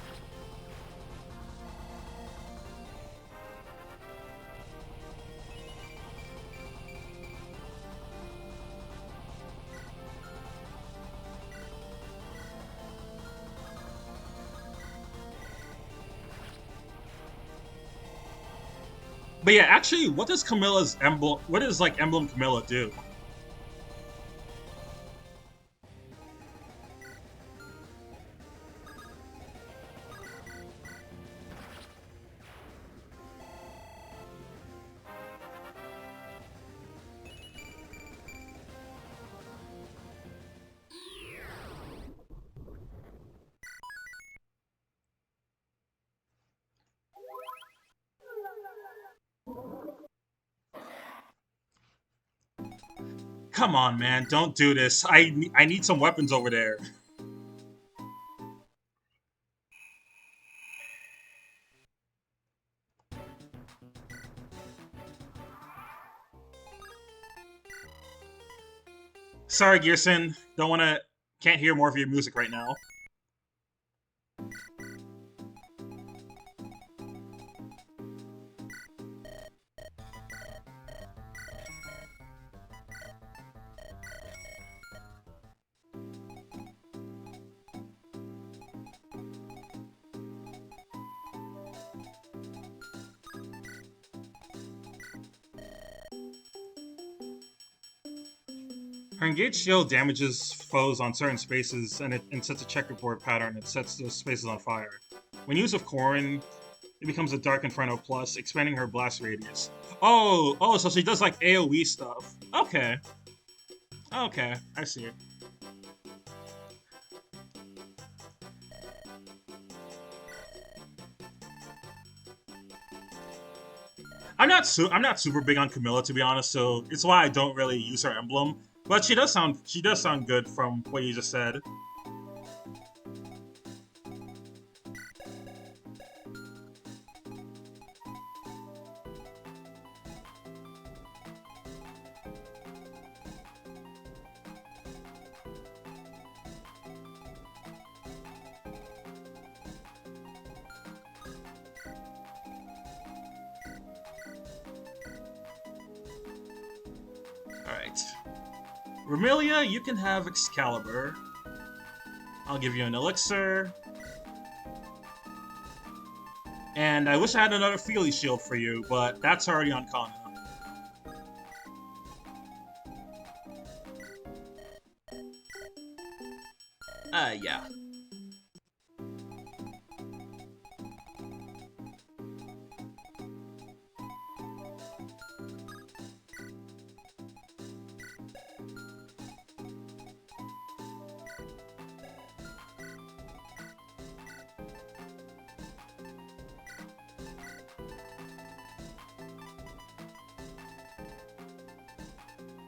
But yeah, actually, what does like Emblem Camilla do? Come on, man, don't do this. I need some weapons over there. Sorry, Gearson. Don't wanna... Can't hear more of your music right now. Her engaged shield damages foes on certain spaces and sets a checkerboard pattern that sets those spaces on fire. When used with Corrin, it becomes a Dark Inferno Plus, expanding her blast radius. Oh, so she does like AoE stuff. Okay. Okay, I see it. I'm not super big on Camilla, to be honest, so it's why I don't really use her emblem. But she does sound good from what you just said. Alright. Remilia, you can have Excalibur. I'll give you an elixir. And I wish I had another Feely Shield for you, but that's already on Kana. Yeah.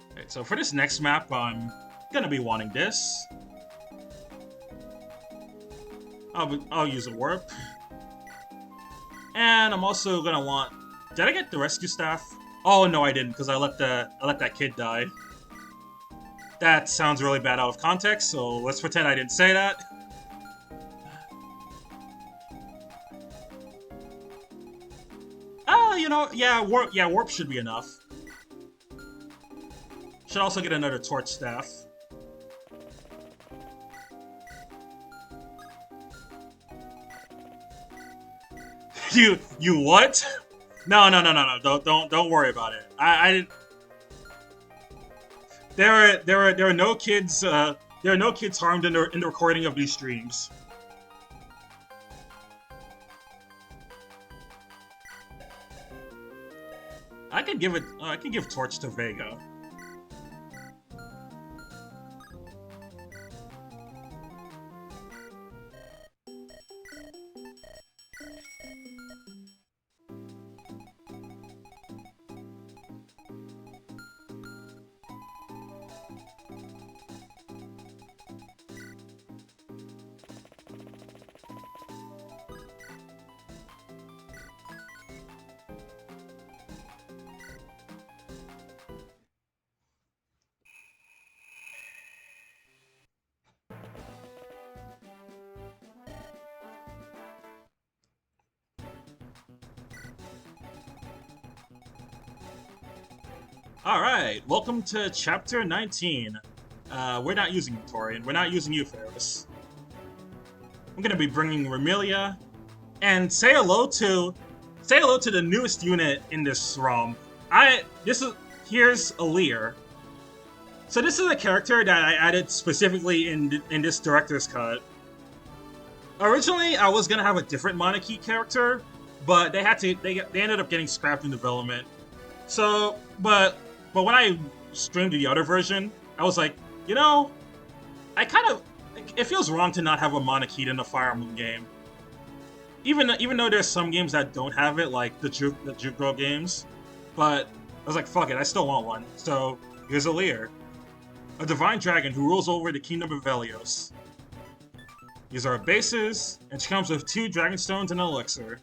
Alright, so for this next map, I'm gonna be wanting this. I'll use a warp. And I'm also gonna want... Did I get the rescue staff? Oh no, I didn't, because I let that kid die. That sounds really bad out of context, so let's pretend I didn't say that. You know, yeah, warp should be enough. Should also get another torch staff. You what? No. Don't worry about it. There are no kids. There are no kids harmed in the recording of these streams. I can give torch to Vega. Alright, welcome to Chapter 19. We're not using Victorian, we're not using you, Ferris. I'm gonna be bringing Remilia, and say hello to the newest unit in this ROM. Here's Alir. So this is a character that I added specifically in this director's cut. Originally, I was gonna have a different Monarchy character, but they ended up getting scrapped in development. So, but when I streamed the other version, I was like, you know, it feels wrong to not have a Monarchy in a Fire Emblem game. Even though there's some games that don't have it, like the Juke Girl games, but I was like, fuck it, I still want one. So here's Alir. a divine dragon who rules over the kingdom of Velios. These are bases, and she comes with 2 dragon stones and an elixir.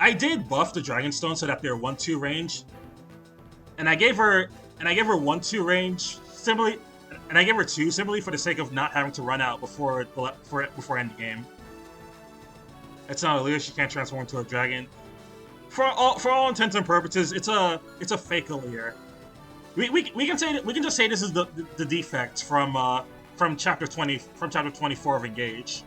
I did buff the dragon stones so that they're 1-2 range, and I gave her 1-2 range simply, and I gave her 2 simply for the sake of not having to run out before end game. It's not a Leer; she can't transform into a dragon. For all intents and purposes, it's a fake Leer. We can just say this is the defect from chapter 24 of Engage.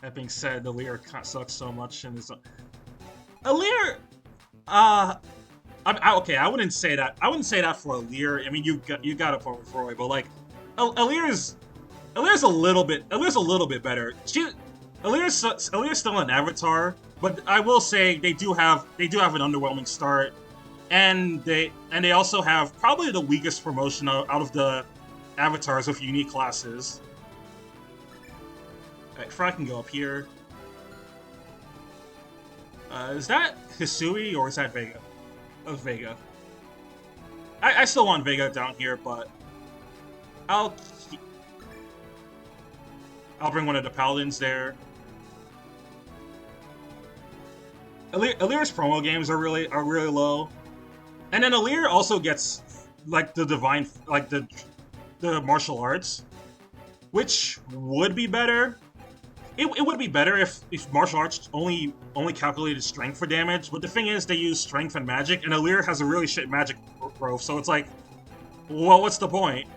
That being said, the Leer sucks so much in this. A Leer, okay, I wouldn't say that. I wouldn't say that for a Leer. I mean, you got a point with Roy, but like, a Leer's a little bit better. Leer's still an avatar, but I will say they do have an underwhelming start, and they also have probably the weakest promotion out of the avatars with unique classes. Alright, Fry can go up here. Is that Hisui or is that Vega? That was Vega. I still want Vega down here, but I'll bring one of the paladins there. Alir's promo games are really low, and then Alir also gets like the divine, like the martial arts, which would be better. It would be better if martial arts only calculated strength for damage, but the thing is they use strength and magic, and Alir has a really shit magic growth, so it's like, well, what's the point?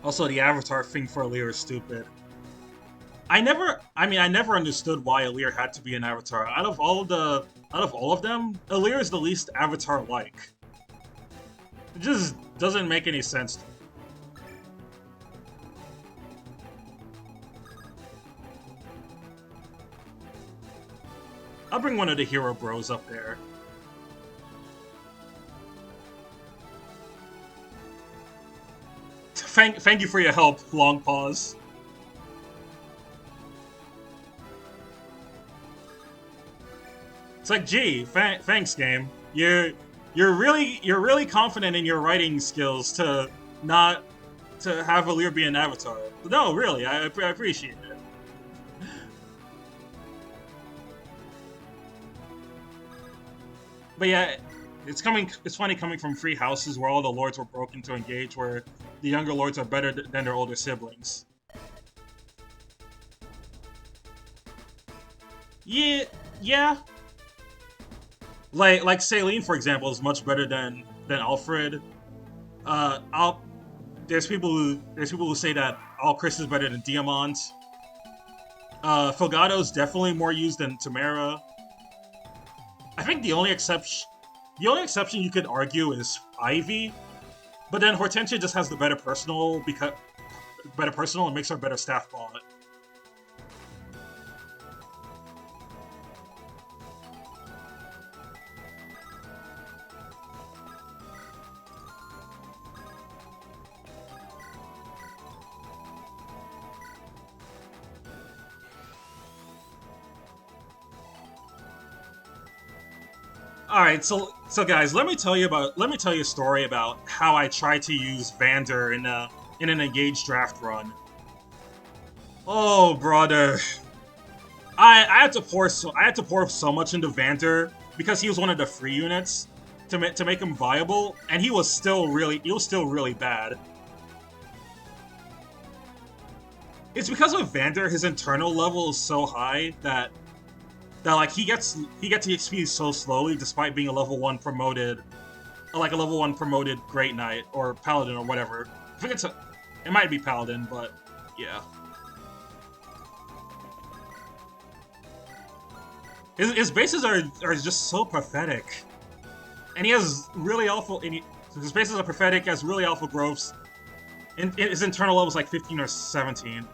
Also, the avatar thing for Alir is stupid. I never understood why Alir had to be an avatar. Out of all of them, Alir is the least avatar-like. It just doesn't make any sense to me. I'll bring one of the hero bros up there. Thank you for your help, long pause. It's like, gee, thanks, game. You're really confident in your writing skills to not to have Alir be an avatar. No, really, I appreciate it. But yeah, it's funny coming from free houses where all the lords were broken to Engage, where the younger lords are better than their older siblings. Yeah. Like Saline, for example, is much better than Alfred. There's people who say that Chris is better than Diamant. Filgado's definitely more used than Tamara. I think the only exception you could argue is Ivy, but then Hortensia just has the better personal and makes her a better staff bot. All right, so guys, let me tell you a story about how I tried to use Vander in an Engage draft run. Oh, brother, I had to pour so much into Vander because he was one of the free units to make him viable, and he was still really bad. It's because with Vander, his internal level is so high that that like he gets the XP so slowly despite being a level 1 promoted, like a level 1 promoted Great Knight or Paladin or whatever. I think it might be Paladin, but yeah. His bases are just so pathetic, and he has really awful. His bases are pathetic. Has really awful growths. His internal level is like 15 or 17.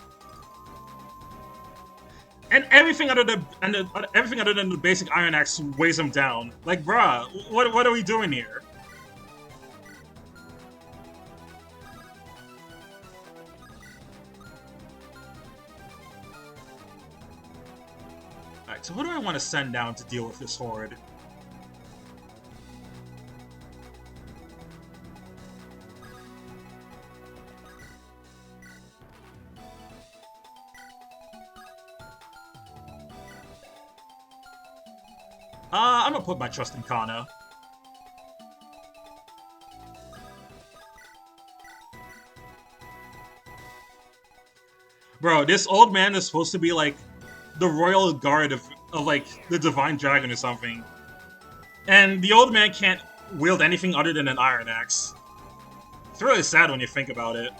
And everything other than everything other than the basic Iron Axe weighs him down. Like, bruh, what are we doing here? Alright, so who do I want to send down to deal with this horde? I'm gonna put my trust in Kana. Bro, this old man is supposed to be like the royal guard of like the divine dragon or something. And the old man can't wield anything other than an iron axe. It's really sad when you think about it.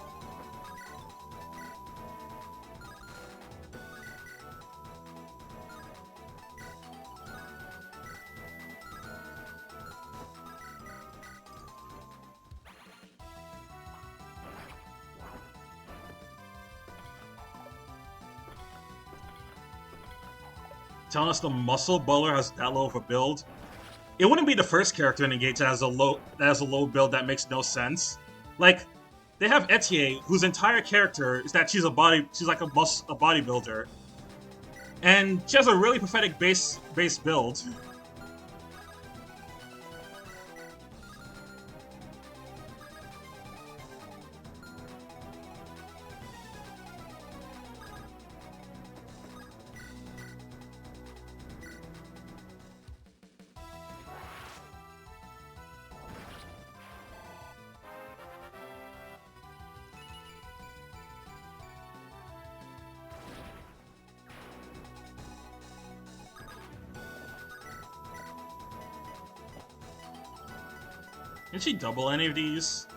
Telling us the muscle bowler has that low of a build. It wouldn't be the first character in the game that has a low build that makes no sense. Like, they have Etier, whose entire character is that she's like a bodybuilder, and she has a really pathetic base build. Can she double any of these?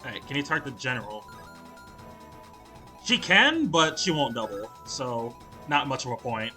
Alright, can you target the general? She can, but she won't double, so not much of a point.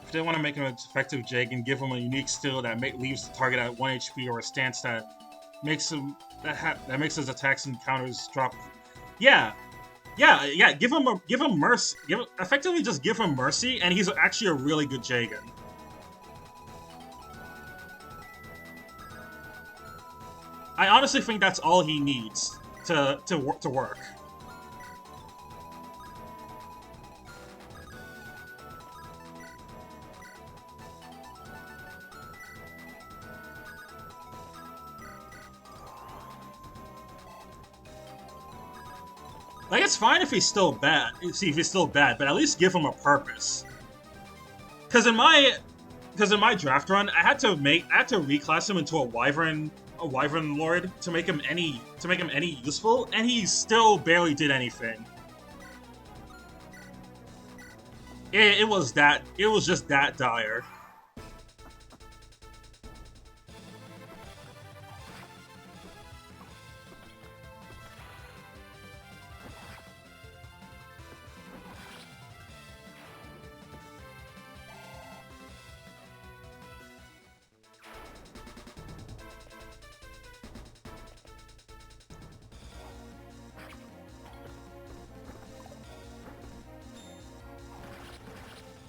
If they want to make him an effective Jake and give him a unique skill that leaves the target at 1 HP or a stance that makes him that makes his attacks and counters drop. Yeah, yeah. Give him mercy. Effectively just give him mercy, and he's actually a really good Jagan. I honestly think that's all he needs to work. Like, it's fine if he's still bad. See if he's still bad, but at least give him a purpose. Because in my draft run, I had to reclass him into a wyvern lord to make him any useful, and he still barely did anything. It was just that dire.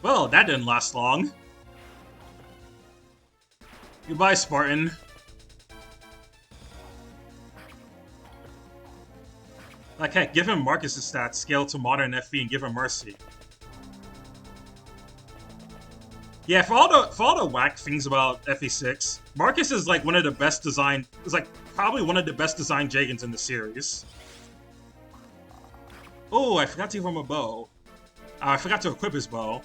Well, that didn't last long. Goodbye, Spartan. Like, heck, give him Marcus's stats, scale to modern FV, and give him Mercy. Yeah, for all the whack things about FE6, Marcus is like one of the best designed. Is like probably one of the best designed Jagans in the series. Oh, I forgot to give him a bow. I forgot to equip his bow.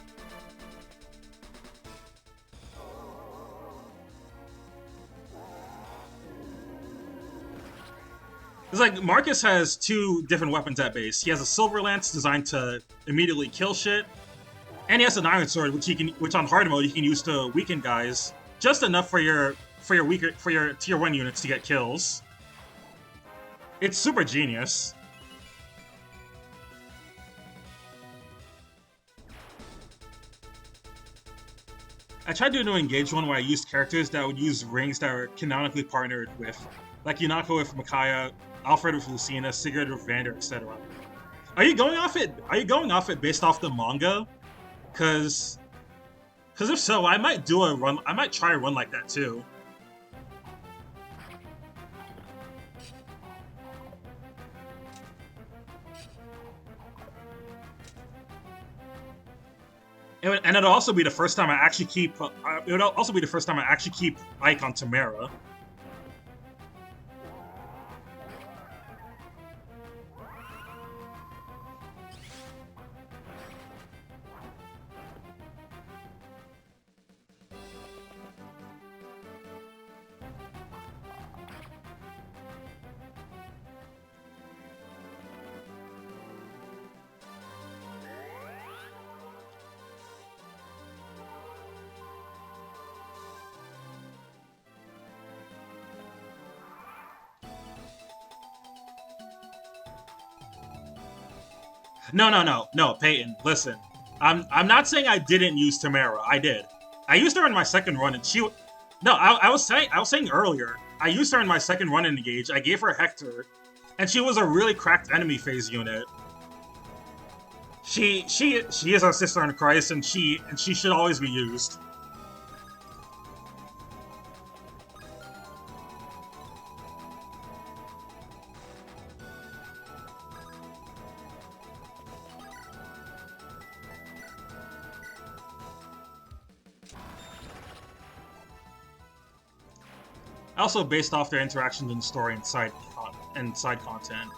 It's like Marcus has two different weapons at base. He has a Silver Lance designed to immediately kill shit, and he has an Iron Sword, which on hard mode you can use to weaken guys, just enough for your tier 1 units to get kills. It's super genius. I tried doing an engage one where I used characters that would use rings that are canonically partnered with, like Yunako with Micaiah, Alfred with Lucina, Sigurd with Vander, etc. Are you going off it? Are you going off it based off the manga? Cause if so, I might do a run. I might try a run like that too. And it'll also be the first time I actually keep. It'll also be the first time I actually keep Ike on Tamara. No, Peyton. Listen, I'm not saying I didn't use Tamara. I did. I used her in my second run, and she. No, I was saying earlier. I used her in my second run in Engage. I gave her Hector, and she was a really cracked enemy phase unit. She is our sister in Christ, and she should always be used. Also based off their interactions in story and side content.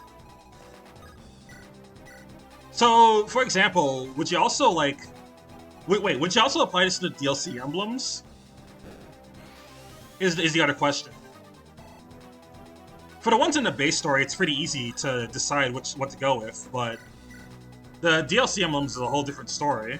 So, for example, would you also like... Wait, would you also apply this to the DLC emblems? Is the other question. For the ones in the base story, it's pretty easy to decide what to go with, but the DLC emblems is a whole different story.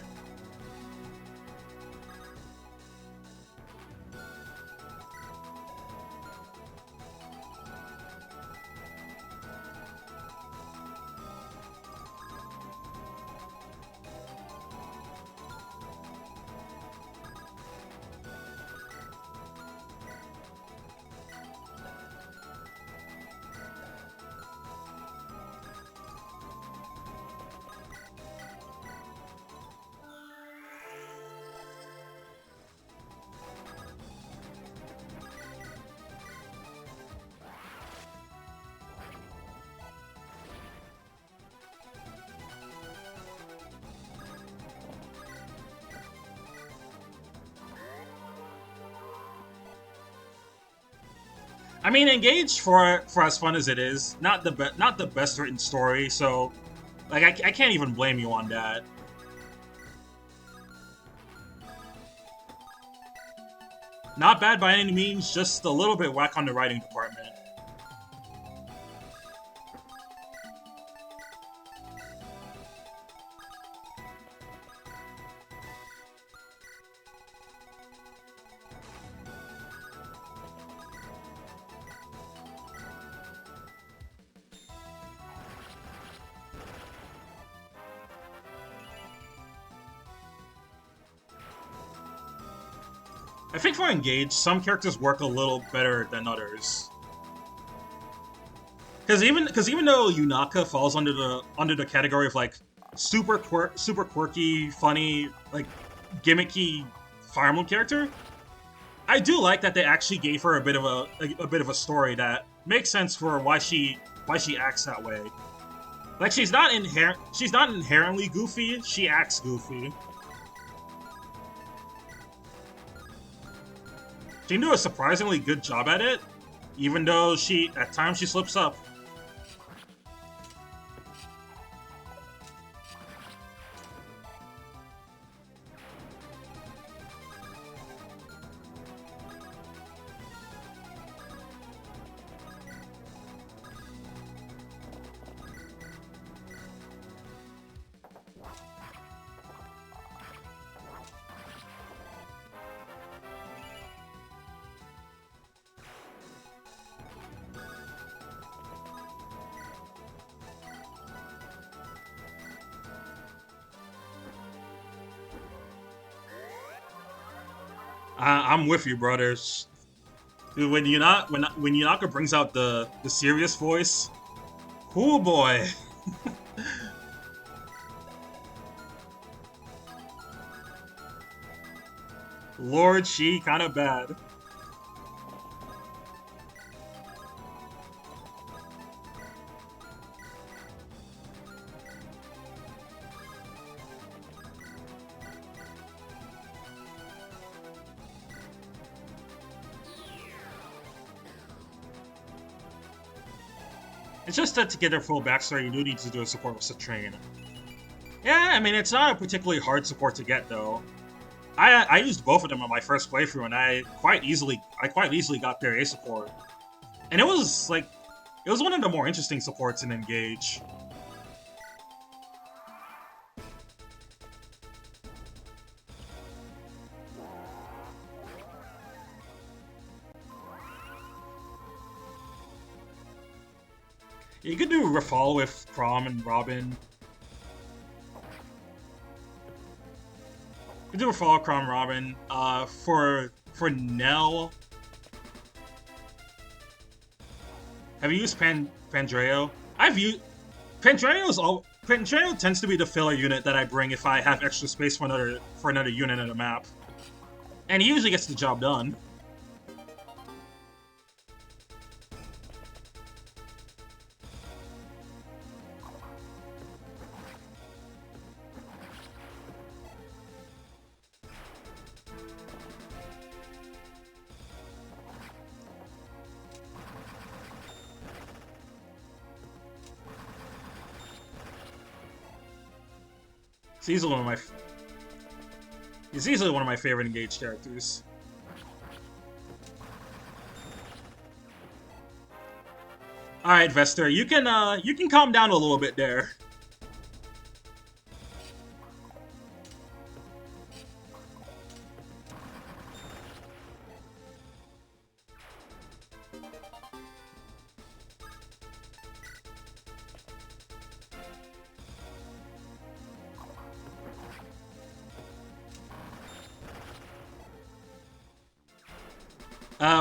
I mean, Engage, for as fun as it is, not the best written story. So, like, I can't even blame you on that. Not bad by any means, just a little bit whack on the writing department. I think for Engage, some characters work a little better than others. Because even though Yunaka falls under the category of like super quirky, funny, like gimmicky Fire Emblem character, I do like that they actually gave her a bit of a bit of a story that makes sense for why she acts that way. Like she's not inherently goofy. She acts goofy. She can do a surprisingly good job at it, even though at times she slips up. I'm with you, brothers. Dude, when Yunaka brings out the serious voice, oh boy. Lord, she kind of bad. It's just that to get their full backstory, you do need to do a support with Citrain. Yeah, I mean, it's not a particularly hard support to get, though. I used both of them on my first playthrough, and I quite easily got their A support. And it was one of the more interesting supports in Engage. You could do Rafal with Chrom and Robin. You could do Rafal, Chrom, Robin. For Nell, have you used Pandreo? I've used Pandreo tends to be the filler unit that I bring if I have extra space for another unit in a map, and he usually gets the job done. He's easily one of my favorite engaged characters. All right, Vester, you can calm down a little bit there.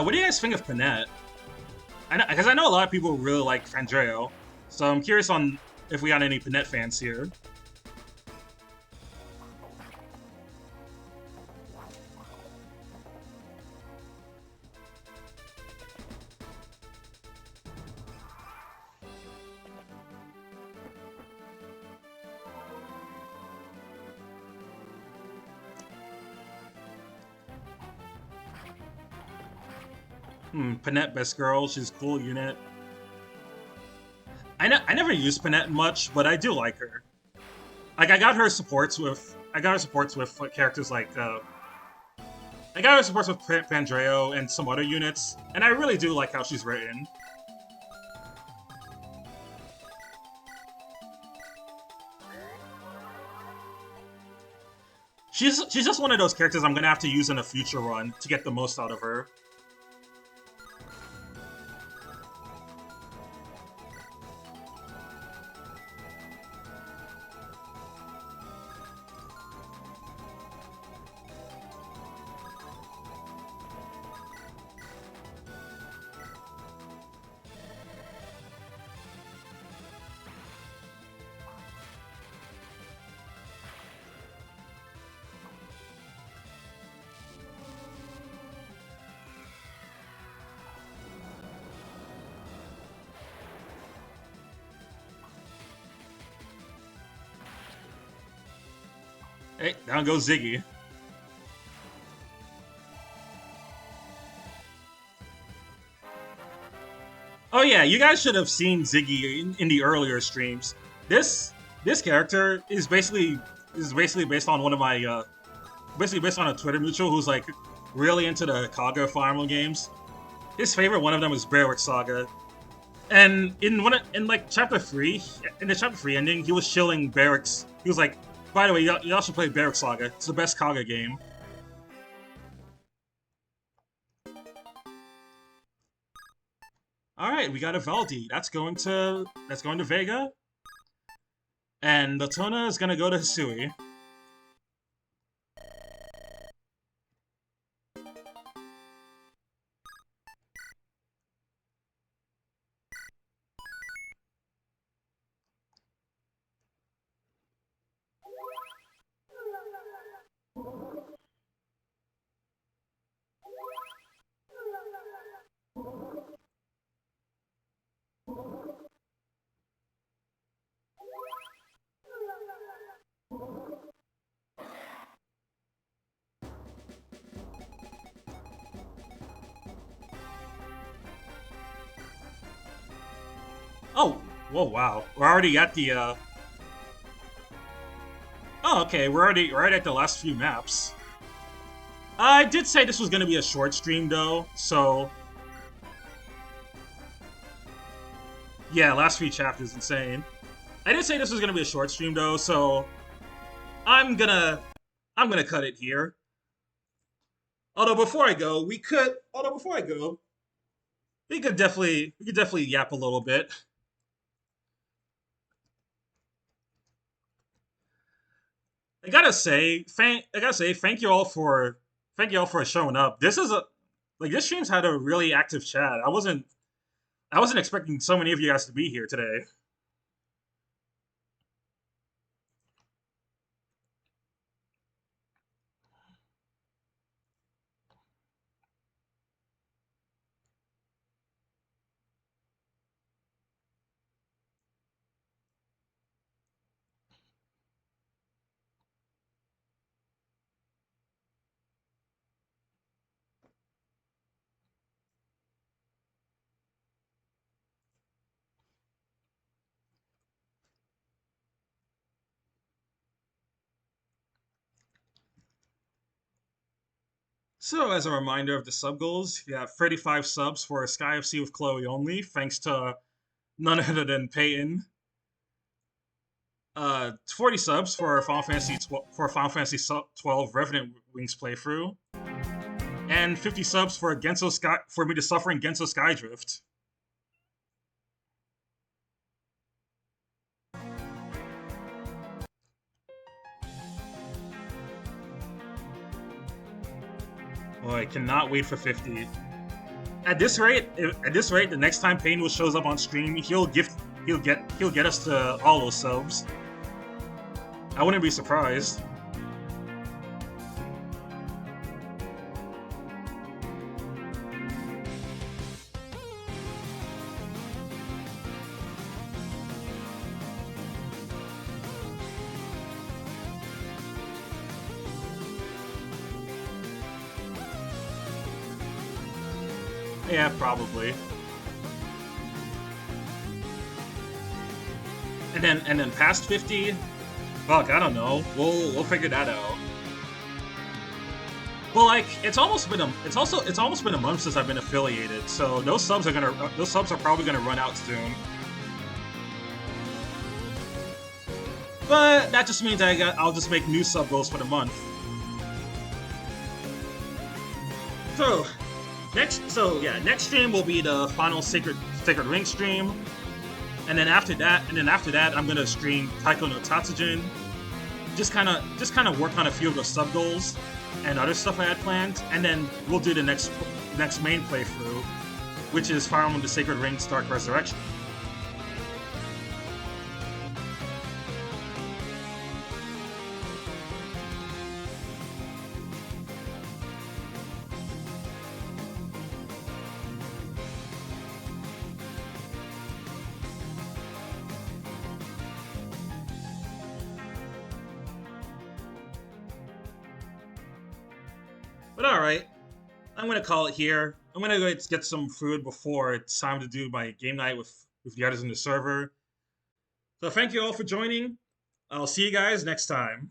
What do you guys think of Panette? Because I know a lot of people really like Fandreo, so I'm curious on if we got any Panette fans here. Panette best girl, she's a cool unit. I never used Panette much, but I do like her. Like I got her supports with characters like I got her supports with Pandreo and some other units, and I really do like how she's written. She's just one of those characters I'm gonna have to use in a future run to get the most out of her. Hey, down goes Ziggy. Oh yeah, you guys should have seen Ziggy in the earlier streams. This this character is basically based on one of my basically based on a Twitter mutual who's like really into the Kaga Fire Emblem games. His favorite one of them is Berwick Saga, and in like chapter 3, in the chapter 3 ending, he was shilling Berwick's. He was like, by the way, you all should play Berwick Saga. It's the best Kaga game. All right, we got a Valdi. That's going to Vega, and Latona is gonna go to Hisui. Oh, whoa, wow. We're already at the. Oh, okay. We're already right at the last few maps. I did say this was gonna be a short stream though, so yeah, last few chapters insane. I did say this was gonna be a short stream though, so I'm gonna I'm gonna cut it here. Although before I go, we could definitely yap a little bit. I gotta say, thank you all for showing up. This stream's had a really active chat. I wasn't expecting so many of you guys to be here today. So, as a reminder of the sub goals, you have 35 subs for Sky FC with Chloe only, thanks to none other than Peyton. 40 subs for Final Fantasy 12 Revenant Wings playthrough, and 50 subs for Genso Sky for me to suffer in Genso Skydrift. Oh, I cannot wait for 50. At this rate, the next time Payne shows up on stream, he'll get us to all those subs. I wouldn't be surprised. Yeah, probably. And then past 50, fuck, I don't know. We'll figure that out. Well, like it's almost been a month since I've been affiliated, so those subs are probably gonna run out soon. But that just means I'll just make new sub goals for the month. So next stream will be the final Sacred Ring stream, and then after that, I'm gonna stream Taiko no Tatsujin. Just kind of work on a few of the sub goals and other stuff I had planned, and then we'll do the next main playthrough, which is Fire Emblem: The Sacred Ring Stark Resurrection. But all right, I'm gonna call it here. I'm gonna go get some food before it's time to do my game night with the others in the server. So thank you all for joining. I'll see you guys next time.